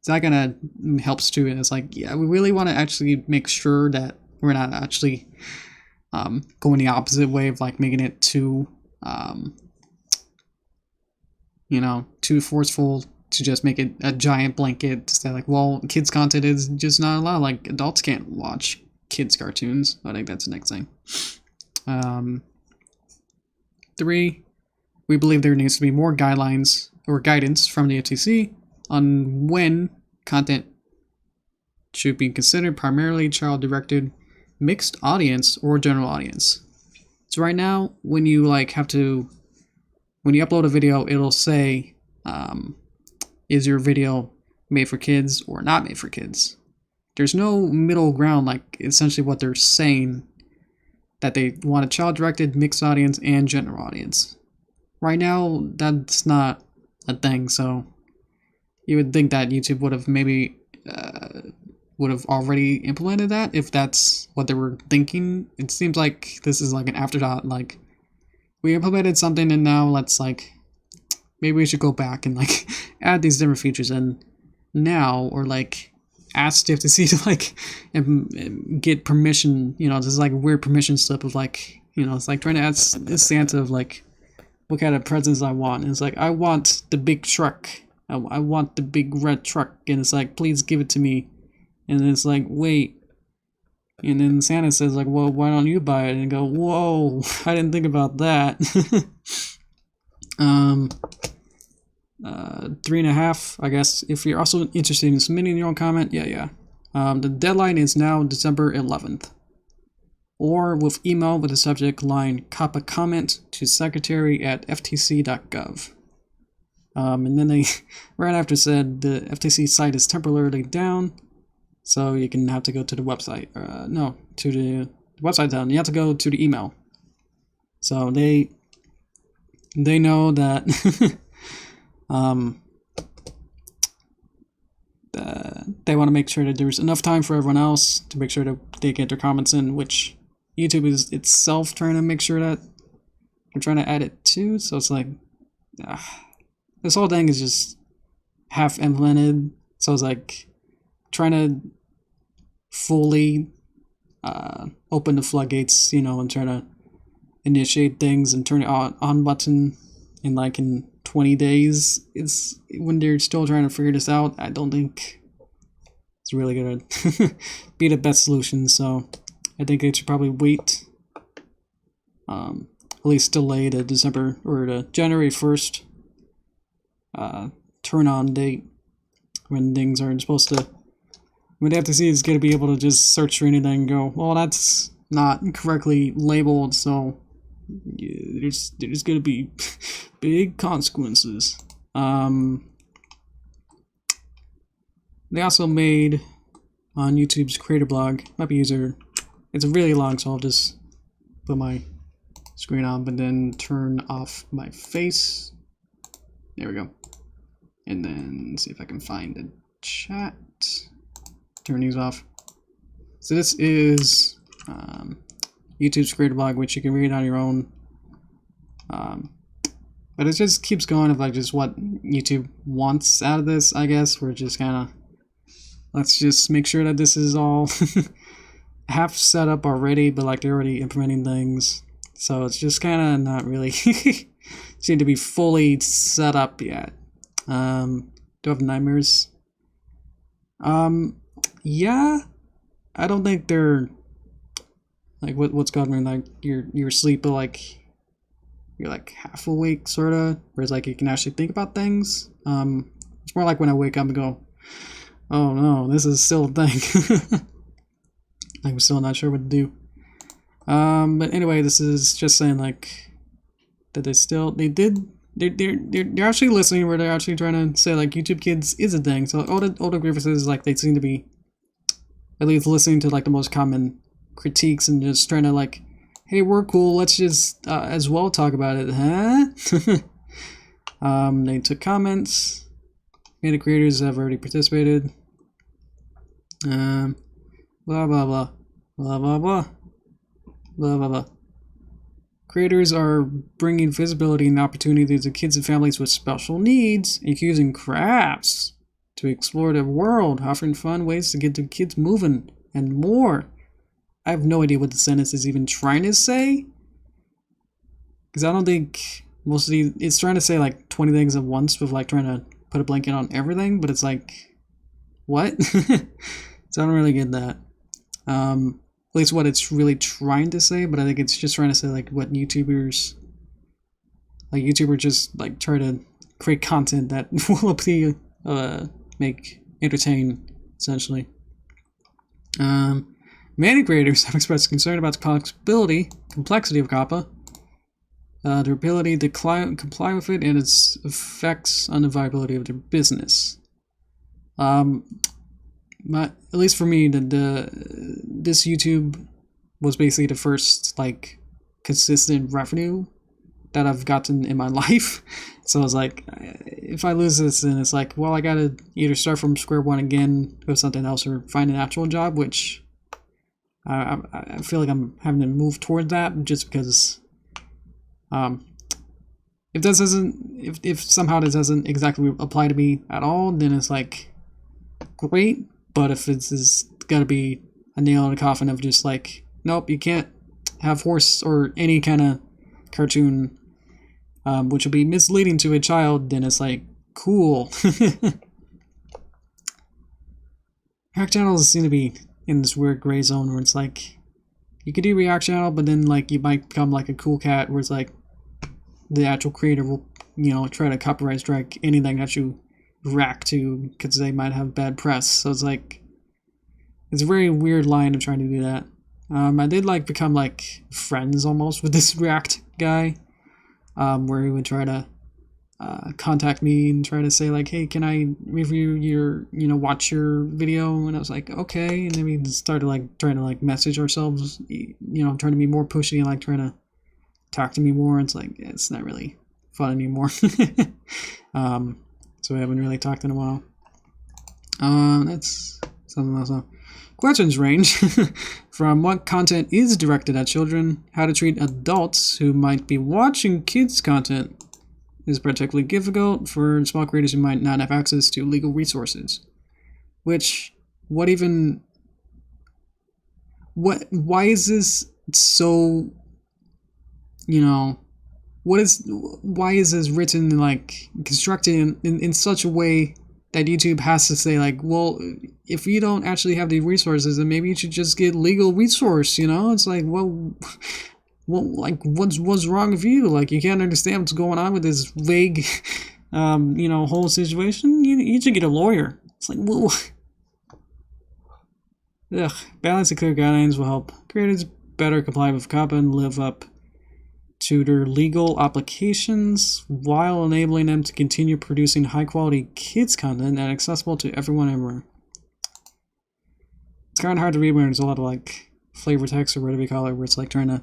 So that kind of helps too. And it's like, yeah, we really want to actually make sure that we're not actually going the opposite way of like making it too, too forceful to just make it a giant blanket to say like, well, kids content is just not allowed. Like adults can't watch kids cartoons. I think that's the next thing. 3, we believe there needs to be more guidelines or guidance from the FTC on when content should be considered primarily child-directed, mixed audience, or general audience. So right now, when you when you upload a video, it'll say, is your video made for kids or not made for kids? There's no middle ground, like essentially what they're saying, that they want a child-directed, mixed audience, and general audience. Right now, that's not a thing, so you would think that YouTube would have maybe would have already implemented that if that's what they were thinking. It seems like this is like an afterthought, like we implemented something and now let's like maybe we should go back and like add these different features in now, or like ask the FTC to like get permission, this is like a weird permission slip of like, it's like trying to ask Santa of like what kind of presents I want. And it's like, I want the big truck. I want the big red truck. And it's like, please give it to me. And it's like, wait. And then Santa says like, well, why don't you buy it? And go, whoa, I didn't think about that. 3.5, I guess. If you're also interested in submitting your own comment, yeah. The deadline is now December 11th. Or with email with the subject line "copy comment to secretary@ftc.gov." And then they right after said the FTC site is temporarily down, so you can have to go to the website. To the website down. You have to go to the email. So they know that they want to make sure that there's enough time for everyone else to make sure that they get their comments in, which YouTube is itself trying to make sure that they're trying to add it too. So it's like, this whole thing is just half implemented. So it's like trying to fully open the floodgates, and try to initiate things and turn it on button in 20 days. It's when they're still trying to figure this out. I don't think it's really gonna be the best solution. So I think they should probably wait, at least delay the December or the January 1st turn on date when things aren't supposed to. When the FTC is going to be able to just search for anything and go, well, that's not correctly labeled, so yeah, there's going to be big consequences. They also made on YouTube's creator blog, might be user. It's really long, so I'll just put my screen on, but then turn off my face. There we go. And then see if I can find the chat. Turn these off. So this is YouTube's creator blog, which you can read on your own. But it just keeps going of just what YouTube wants out of this, I guess. We're just kind of, let's just make sure that this is all half set up already, but they're already implementing things. So it's just kind of not really seem to be fully set up yet. Do I have nightmares? Yeah. I don't think they're what's governing you're asleep, but you're half awake sorta, whereas you can actually think about things. It's more like when I wake up and go, oh no, this is still a thing. I'm still not sure what to do. But anyway, this is just saying that they're actually listening, where they're actually trying to say YouTube Kids is a thing. So older grievances, they seem to be at least listening to the most common critiques and just trying to hey, we're cool, let's just as well talk about it, huh? They took comments. Many creators have already participated. Blah blah blah. Blah blah blah. Blah blah blah. Creators are bringing visibility and opportunity to kids and families with special needs, using crafts to explore the world, offering fun ways to get the kids moving, and more. I have no idea what the sentence is even trying to say, because I don't think mostly it's trying to say like 20 things at once with like trying to put a blanket on everything, but it's like, what? So I don't really get that. At least what it's really trying to say, but I think it's just trying to say like what YouTubers just like try to create content that will appeal, make entertain, essentially. Many creators have expressed concern about the complexity of COPPA, their ability to comply with it, and its effects on the viability of their business. At least for me, this YouTube was basically the first like consistent revenue that I've gotten in my life. So I was like, if I lose this, then it's like, well, I gotta either start from square one again with something else or find an actual job, which I feel like I'm having to move toward that, just because if somehow this doesn't exactly apply to me at all, then it's like great. But if it's got to be a nail in the coffin of just like, nope, you can't have horse or any kind of cartoon, which will be misleading to a child, then it's like, cool. React channels seem to be in this weird gray zone where it's like, you could do React channel, but then like you might become like a cool cat where it's like the actual creator will, try to copyright strike anything that you react to because they might have bad press. So it's like, it's a very weird line of trying to do that. I did like become like friends almost with this React guy, where he would try to contact me and try to say like, hey, can I review your, watch your video? And I was like, okay. And then we started like trying to like message ourselves, trying to be more pushy and like trying to talk to me more. It's like, it's not really fun anymore. So we haven't really talked in a while. That's something else. Questions range from what content is directed at children, how to treat adults who might be watching kids' content is particularly difficult for small creators who might not have access to legal resources. Why is this so, why is this written, like, constructed in such a way that YouTube has to say, like, well, if you don't actually have the resources, then maybe you should just get legal resource, It's like, what's wrong with you? Like, you can't understand what's going on with this vague, whole situation? You should get a lawyer. It's like, whoa. Ugh. Balancing clear guidelines will help creators better comply with COPPA and live up to their legal obligations while enabling them to continue producing high-quality kids content and accessible to everyone everywhere. It's kind of hard to read when there's a lot of like flavor text or whatever you call it, where it's like trying to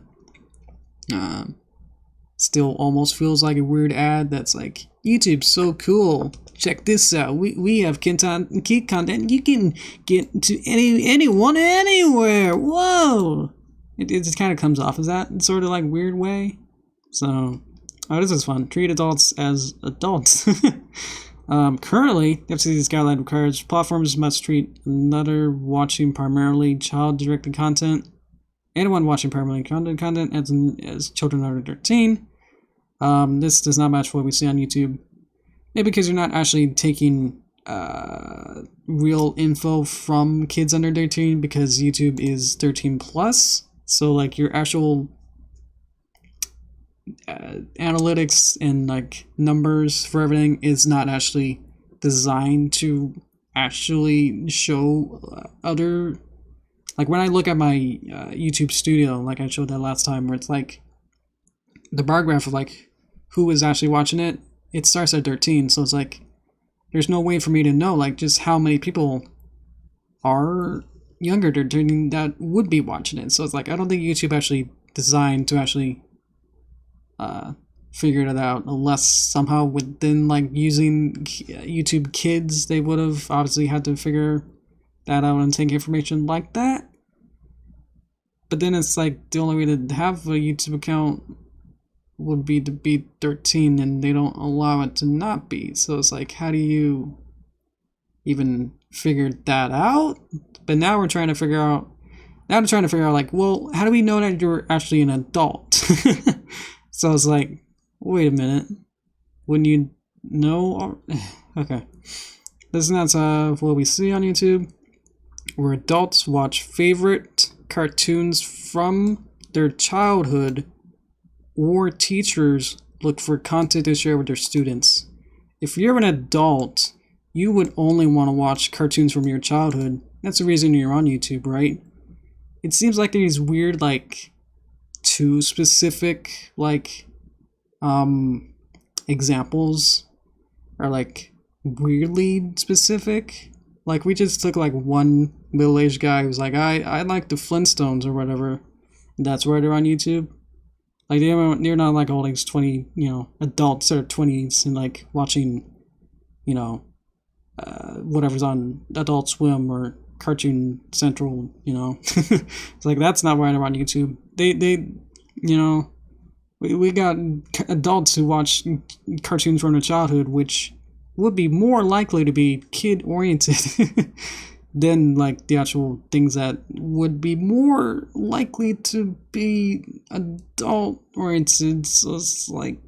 still almost feels like a weird ad that's like, YouTube's so cool, check this out, we have kid content you can get to anyone anywhere. Whoa, it just kind of comes off as that sort of like weird way. So this is fun. Treat adults as adults. Currently, FCC's guideline requires platforms must treat another watching primarily child-directed content, anyone watching primarily content as children under 13. This does not match what we see on YouTube. Maybe because you're not actually taking real info from kids under 13, because YouTube is 13 plus. So like your actual analytics and like numbers for everything is not actually designed to actually show other, like when I look at my YouTube studio, like I showed that last time, where it's like the bar graph of like who is actually watching it, it starts at 13. So it's like there's no way for me to know like just how many people are younger than 13 that would be watching it. So it's like I don't think YouTube actually designed to actually figured it out, unless somehow within like using YouTube Kids, they would have obviously had to figure that out and take information like that. But then it's like the only way to have a YouTube account would be to be 13, and they don't allow it to not be. So it's like, how do you even figure that out? But now we're trying to figure out. Now I'm trying to figure out, like, well, how do we know that you're actually an adult? So it's like, wait a minute. Wouldn't you know? Okay. This is not what we see on YouTube, where adults watch favorite cartoons from their childhood, or teachers look for content to share with their students. If you're an adult, you would only want to watch cartoons from your childhood. That's the reason you're on YouTube, right? It seems like there's weird, like, too specific, like, examples are, like, weirdly specific. Like, we just took, like, one middle-aged guy who's like, I like the Flintstones or whatever. That's why they're on YouTube. Like, they're not, like, all these 20, adults that are 20s and, like, watching, whatever's on Adult Swim or Cartoon Central, It's like, that's not why they're on YouTube. We got adults who watch cartoons from their childhood, which would be more likely to be kid-oriented than, like, the actual things that would be more likely to be adult-oriented. So it's like,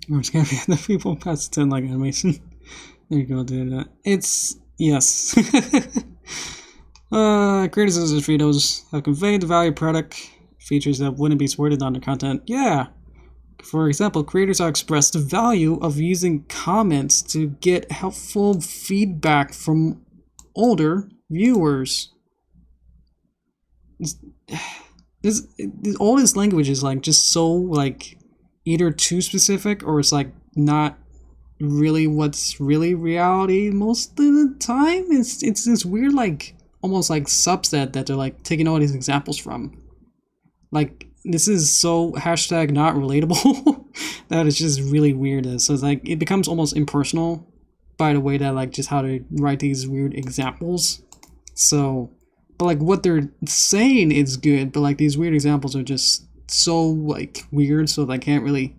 we're just gonna be the people past 10 like animation. There you go, dude. It's, yes. Creators of those videos have conveyed the value of product features that wouldn't be supported on their content. Yeah. For example, creators have expressed the value of using comments to get helpful feedback from older viewers. All this language is, like, just so, like, either too specific, or it's, like, not really what's really reality most of the time. It's this weird, like, almost like subset that they're, like, taking all these examples from. Like, this is so hashtag not relatable that it's just really weird. So it's like, it becomes almost impersonal by the way that, like, just how to write these weird examples. So, but, like, what they're saying is good, but, like, these weird examples are just so, like, weird, so I can't really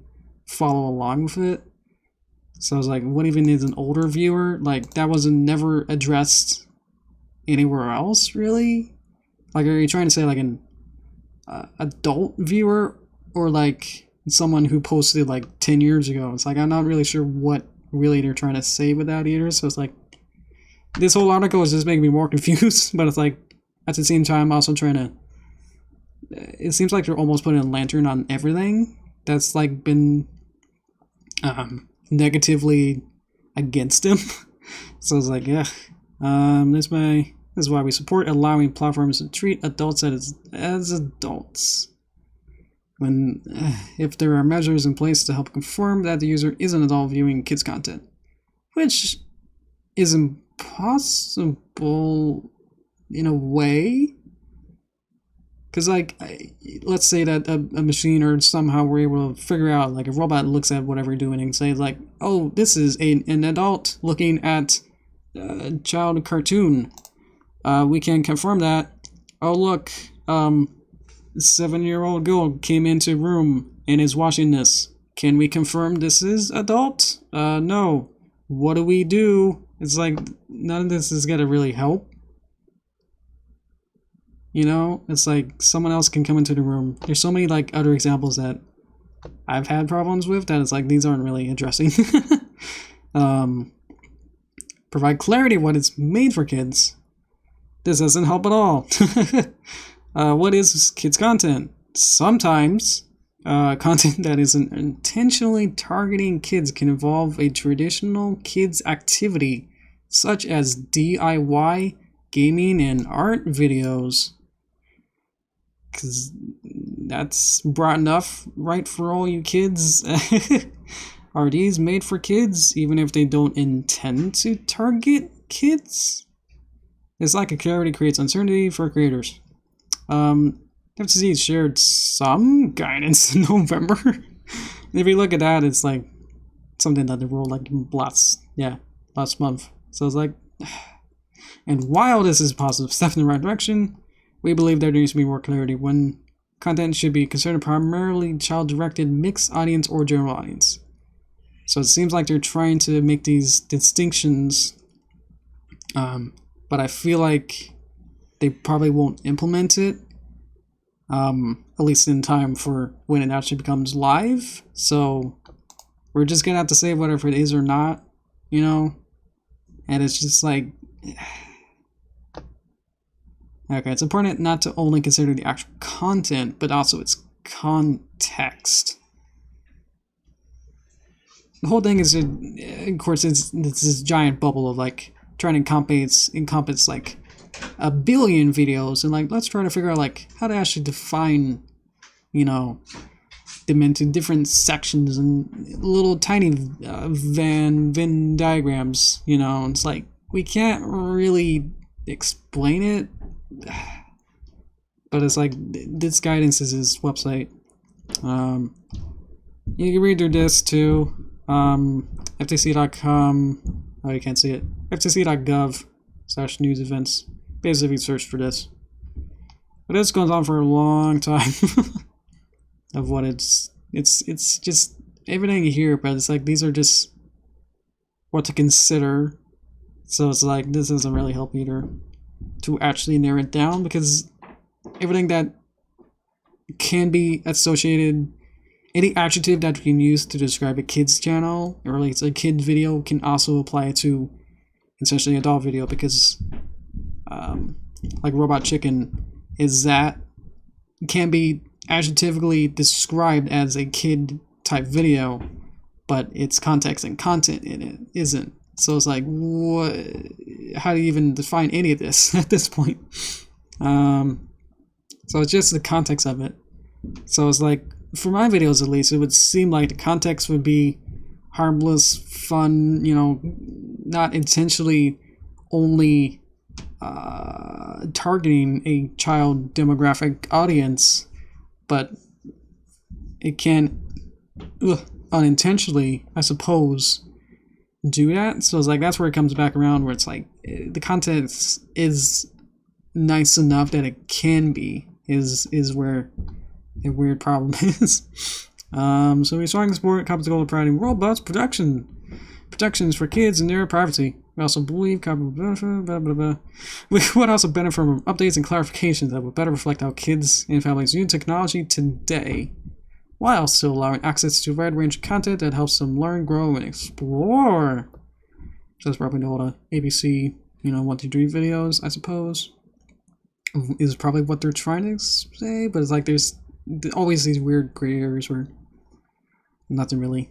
follow along with it. So I was like, what even is an older viewer? Like, that wasn't never addressed anywhere else, really? Like, are you trying to say, like, an adult viewer, or, like, someone who posted, like, 10 years ago? It's like, I'm not really sure what really they're trying to say with that either. So it's like, this whole article is just making me more confused, but it's like, at the same time, also trying to, it seems like they're almost putting a lantern on everything that's, like, been negatively against him. So it's like, yeah, this is why we support allowing platforms to treat adults as adults. When, if there are measures in place to help confirm that the user is an adult viewing kids content, which is impossible in a way. Because, like, let's say that a machine or somehow we're able to figure out, like, a robot looks at whatever you're doing and say, like, oh, this is an adult looking at a child cartoon. We can confirm that. Oh, look, 7-year-old girl came into room and is watching this. Can we confirm this is adult? No. What do we do? It's like, none of this is gonna really help. It's like someone else can come into the room. There's so many, like, other examples that I've had problems with that it's like, these aren't really addressing. Provide clarity what it's made for kids. This doesn't help at all. What is kids content? Sometimes content that isn't intentionally targeting kids can involve a traditional kids activity, such as DIY, gaming, and art videos. Because that's broad enough, right, for all you kids? Are these made for kids, even if they don't intend to target kids? This lack of clarity creates uncertainty for creators. FTC shared some guidance in November. If you look at that, it's like something that they rolled like last month. So it's like, and while this is a positive step in the right direction, we believe there needs to be more clarity when content should be considered primarily child-directed, mixed audience, or general audience. So it seems like they're trying to make these distinctions, but I feel like they probably won't implement it, at least in time for when it actually becomes live. So we're just gonna have to say whatever it is or not, you know? And it's just like, okay, it's important not to only consider the actual content, but also its context. The whole thing is, of course, it's this giant bubble of like trying to encompass like a billion videos, and like let's try to figure out like how to actually define, you know, them into different sections and little tiny Venn diagrams. You know, it's like we can't really explain it, but it's like this guidance is his website. You can read through this too. FTC.com. Oh, you can't see it. FTC.gov/news events. Basically, search for this. But this goes on for a long time. Of what it's just everything here, but it's like these are just what to consider. So it's like this doesn't really help either to actually narrow it down, because everything that can be associated, any adjective that you can use to describe a kid's channel or like a kid video can also apply to essentially adult video, because like Robot Chicken can be adjectively described as a kid type video, but its context and content in it isn't. So it's like, what? How do you even define any of this at this point? So it's just the context of it. So it's like, for my videos at least, it would seem like the context would be harmless, fun, you know, not intentionally only targeting a child demographic audience, but it can unintentionally, I suppose, do that. So it's like that's where it comes back around, where it's like the content is nice enough that it can be is where the weird problem is. So we're strong support copies goal of providing robust protections for kids and their privacy. We also believe we would also benefit from updates and clarifications that would better reflect how kids and families use technology today, while still allowing access to a wide range of content that helps them learn, grow, and explore. So that's probably the whole ABC, 1, 2, 3 videos, I suppose, is probably what they're trying to say. But it's like there's always these weird gray areas where nothing really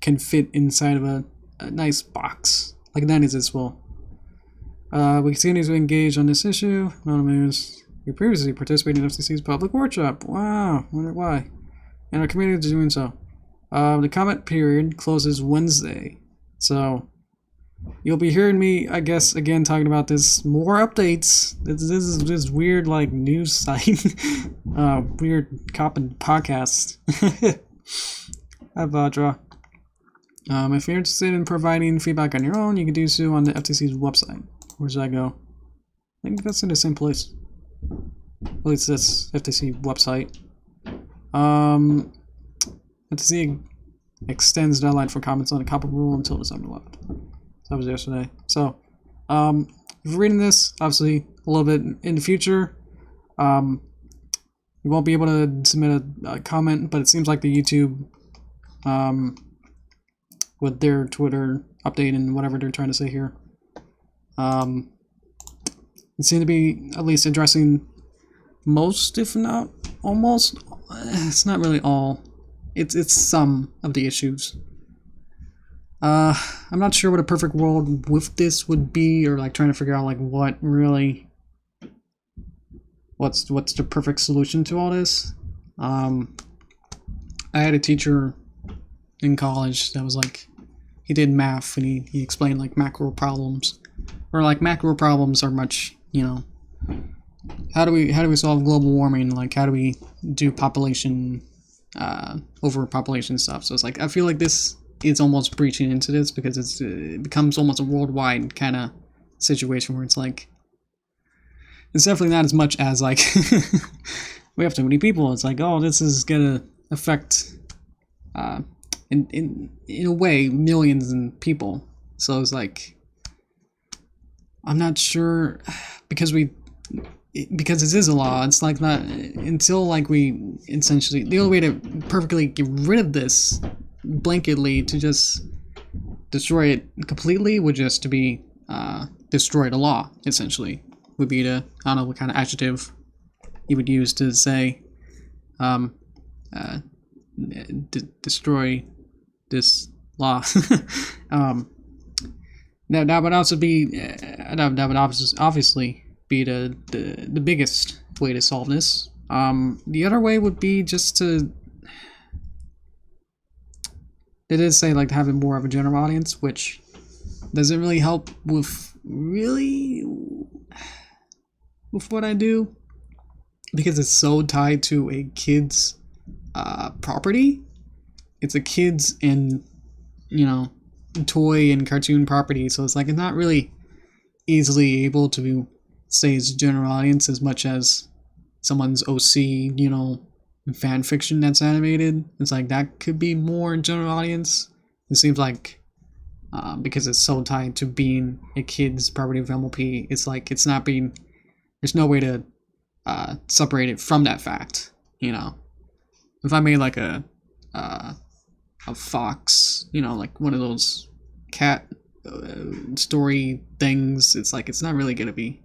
can fit inside of a nice box. Like that is as well. We continue to engage on this issue. We previously participated in FCC's public workshop. Wow, wonder why. And our community is doing so. The comment period closes Wednesday. So you'll be hearing me, I guess, again talking about this. More updates. This is this weird like news site. Weird cop and podcast. Hi Vajra. If you're interested in providing feedback on your own, you can do so on the FTC's website. Where should I go? I think that's in the same place. At least that's FTC website. FTC extends the deadline for comments on the copy rule until December 11th. That was yesterday. So, if you're reading this, obviously a little bit in the future, you won't be able to submit a comment, but it seems like the YouTube, with their Twitter update and whatever they're trying to say here, it seemed to be at least addressing most, if not almost. It's not really all. It's some of the issues. I'm not sure what a perfect world with this would be, or like trying to figure out like what really, what's the perfect solution to all this. I had a teacher in college that was like, he did math and he explained like macro problems, or like macro problems are much, how do we solve global warming? Like, how do we do population overpopulation stuff? So it's like I feel like this is almost breaching into this because it becomes almost a worldwide kind of situation where it's like it's definitely not as much as like we have too many people. It's like, oh, this is gonna affect in a way millions of people. So it's like I'm not sure because this is a law. It's like not until like we essentially the only way to perfectly get rid of this blanketly to just destroy it completely would just to be destroy the law. Essentially, would be to I don't know what kind of adjective you would use to say destroy this law. That would also be that would obviously be the biggest way to solve this. The other way would be just to they did say like having more of a general audience, which doesn't really help with what I do because it's so tied to a kid's property. It's a kid's and toy and cartoon property, so it's like it's not really easily able to say it's general audience as much as someone's OC, fan fiction that's animated. It's like that could be more general audience. It seems like because it's so tied to being a kid's property of MLP, it's like it's not being. There's no way to separate it from that fact. If I made like a fox, like one of those cat story things, it's like it's not really gonna be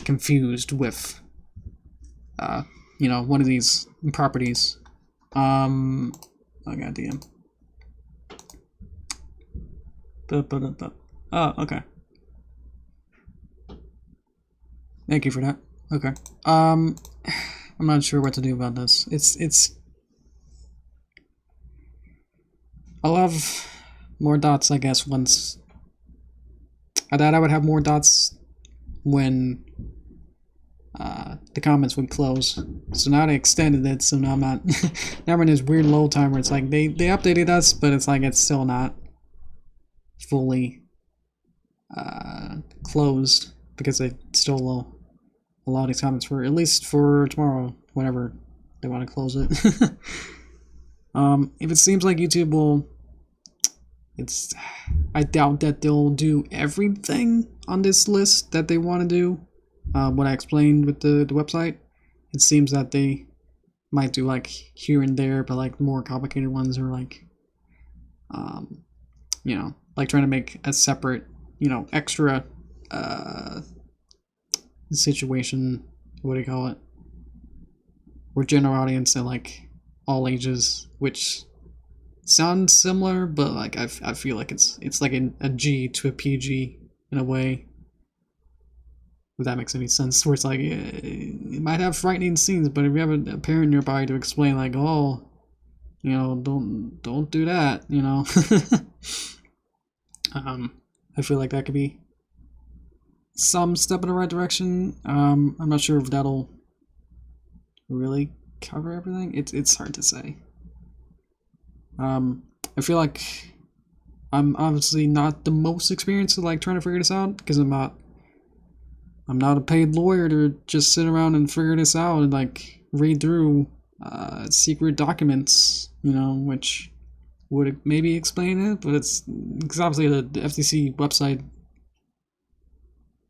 confused with one of these properties. Oh goddamn. Oh, okay. Thank you for that. Okay. I'm not sure what to do about this. It's I'll have more dots, I guess, once I thought I would have more dots when the comments would close. So now they extended it, so now I'm not now we're in this weird low time where it's like they updated us, but it's like it's still not fully closed because they still allow these comments for at least for tomorrow, whenever they want to close it. If it seems like YouTube will I doubt that they'll do everything on this list that they want to do. What I explained with the website, it seems that they might do like here and there, but like more complicated ones are like, like trying to make a separate, extra situation. What do you call it? Or general audience and like all ages, which sounds similar, but like I feel like it's like a G to a PG in a way. If that makes any sense, where it's like it might have frightening scenes, but if you have a parent nearby to explain, like, oh, don't do that, I feel like that could be some step in the right direction. I'm not sure if that'll really cover everything. It's hard to say. I feel like I'm obviously not the most experienced at like trying to figure this out because I'm not a paid lawyer to just sit around and figure this out and like read through secret documents, which would maybe explain it, but it's because obviously the FTC website,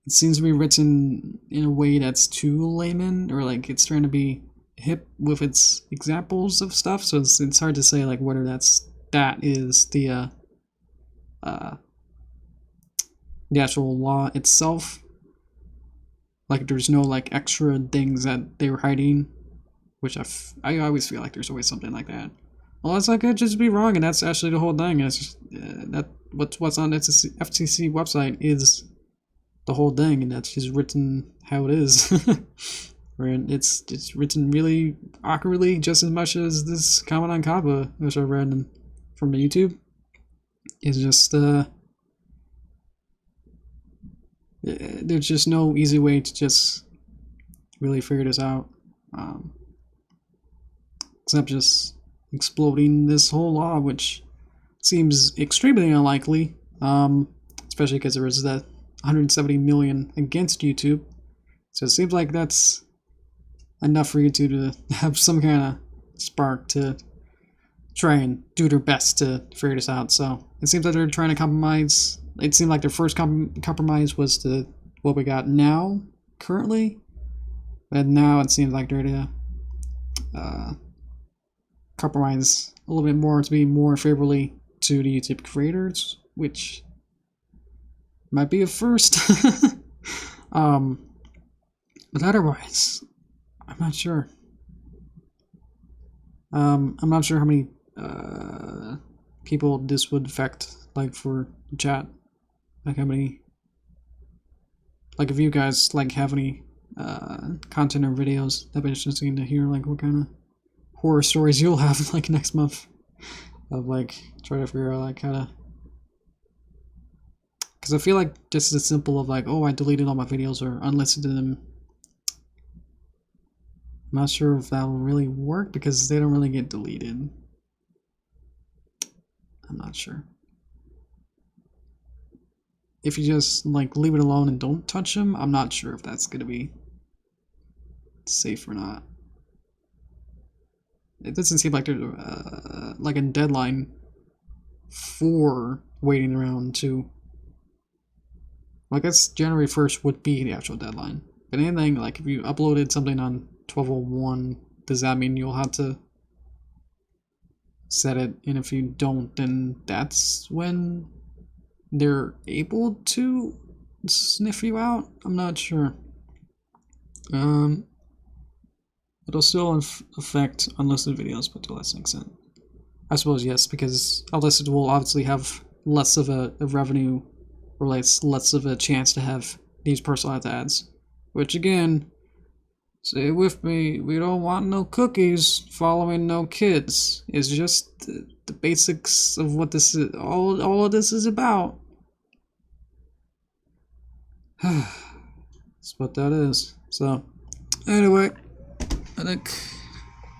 it seems to be written in a way that's too layman, or like it's trying to be hip with its examples of stuff, so it's hard to say like whether that is the actual law itself. Like there's no like extra things that they were hiding, which I always feel like there's always something like that. Well, it's like it just be wrong, and that's actually the whole thing. And it's just that what's on the FTC website is the whole thing, and that's just written how it is. Where it's written really awkwardly, just as much as this comment on Kappa, which I read from the YouTube. It's just there's just no easy way to just really figure this out. Except just exploding this whole law, which seems extremely unlikely, especially because there was that 170 million against YouTube. So it seems like that's enough for YouTube to have some kind of spark to try and do their best to figure this out. So it seems like they're trying to compromise. It seemed like their first compromise was to what we got now, currently. But now it seems like they're to compromise a little bit more to be more favorably to the YouTube creators, which might be a first. But otherwise, I'm not sure. I'm not sure how many people this would affect, like for chat. Like how many, like if you guys like have any content or videos, that'd be interesting to hear, like what kind of horror stories you'll have like next month of like trying to figure out like how to, because I feel like just as simple of like, oh, I deleted all my videos or unlisted them. I'm not sure if that will really work because they don't really get deleted. I'm not sure. If you just like leave it alone and don't touch them, I'm not sure if that's gonna be safe or not. It doesn't seem like there's like a deadline for waiting around to. Well, I guess January 1st would be the actual deadline. But anything like if you uploaded something on 12/01, does that mean you'll have to set it? And if you don't, then that's when they're able to sniff you out? I'm not sure. It'll still affect unlisted videos, but to less extent. I suppose yes, because unlisted will obviously have less of a revenue, or less of a chance to have these personalized ads. Which again, say with me, we don't want no cookies following no kids. It's just the basics of what this is. All of this is about. That's what that is. So, anyway, I think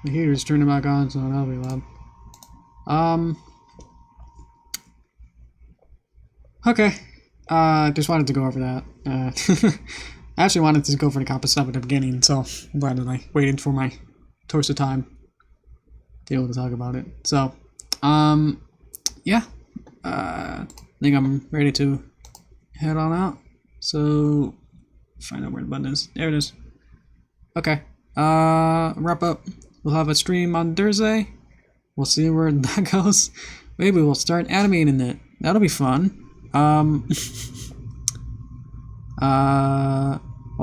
the heater's turning back on, so that'll be loud. Okay. Just wanted to go over that. I actually wanted to go for the comp stuff at the beginning, so I'm glad that I waited for my torso time to be able to talk about it. So, yeah. I think I'm ready to head on out. So, find out where the button is. There it is. Okay. Wrap up. We'll have a stream on Thursday. We'll see where that goes. Maybe we'll start animating it. That'll be fun. We'll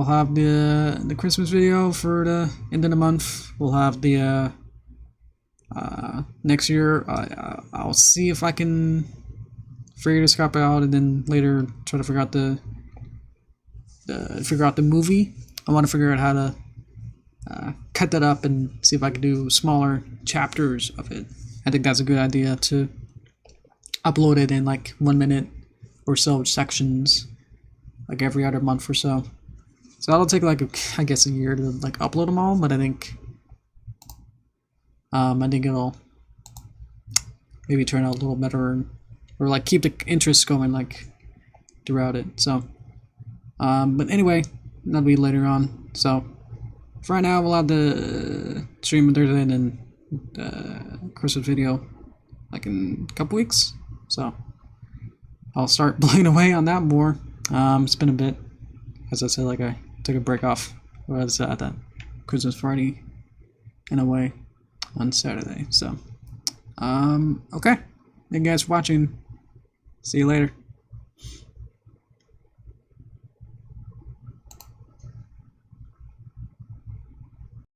have the Christmas video for the end of the month. We'll have the next year. I'll see if I can figure this crap out, and then later try to figure out the movie. I want to figure out how to cut that up and see if I can do smaller chapters of it. I think that's a good idea to upload it in like 1 minute or so sections, like every other month or so. So that'll take like I guess a year to like upload them all, but I think it'll maybe turn out a little better, or like keep the interest going like throughout it. So but anyway, that'll be later on. So for right now, we'll have the stream on Thursday and then the Christmas video like in a couple weeks. So I'll start playing away on that more. It's been a bit, as I said, like I took a break off. I was at that Christmas party in a way on Saturday. So okay, thank you guys for watching. See you later.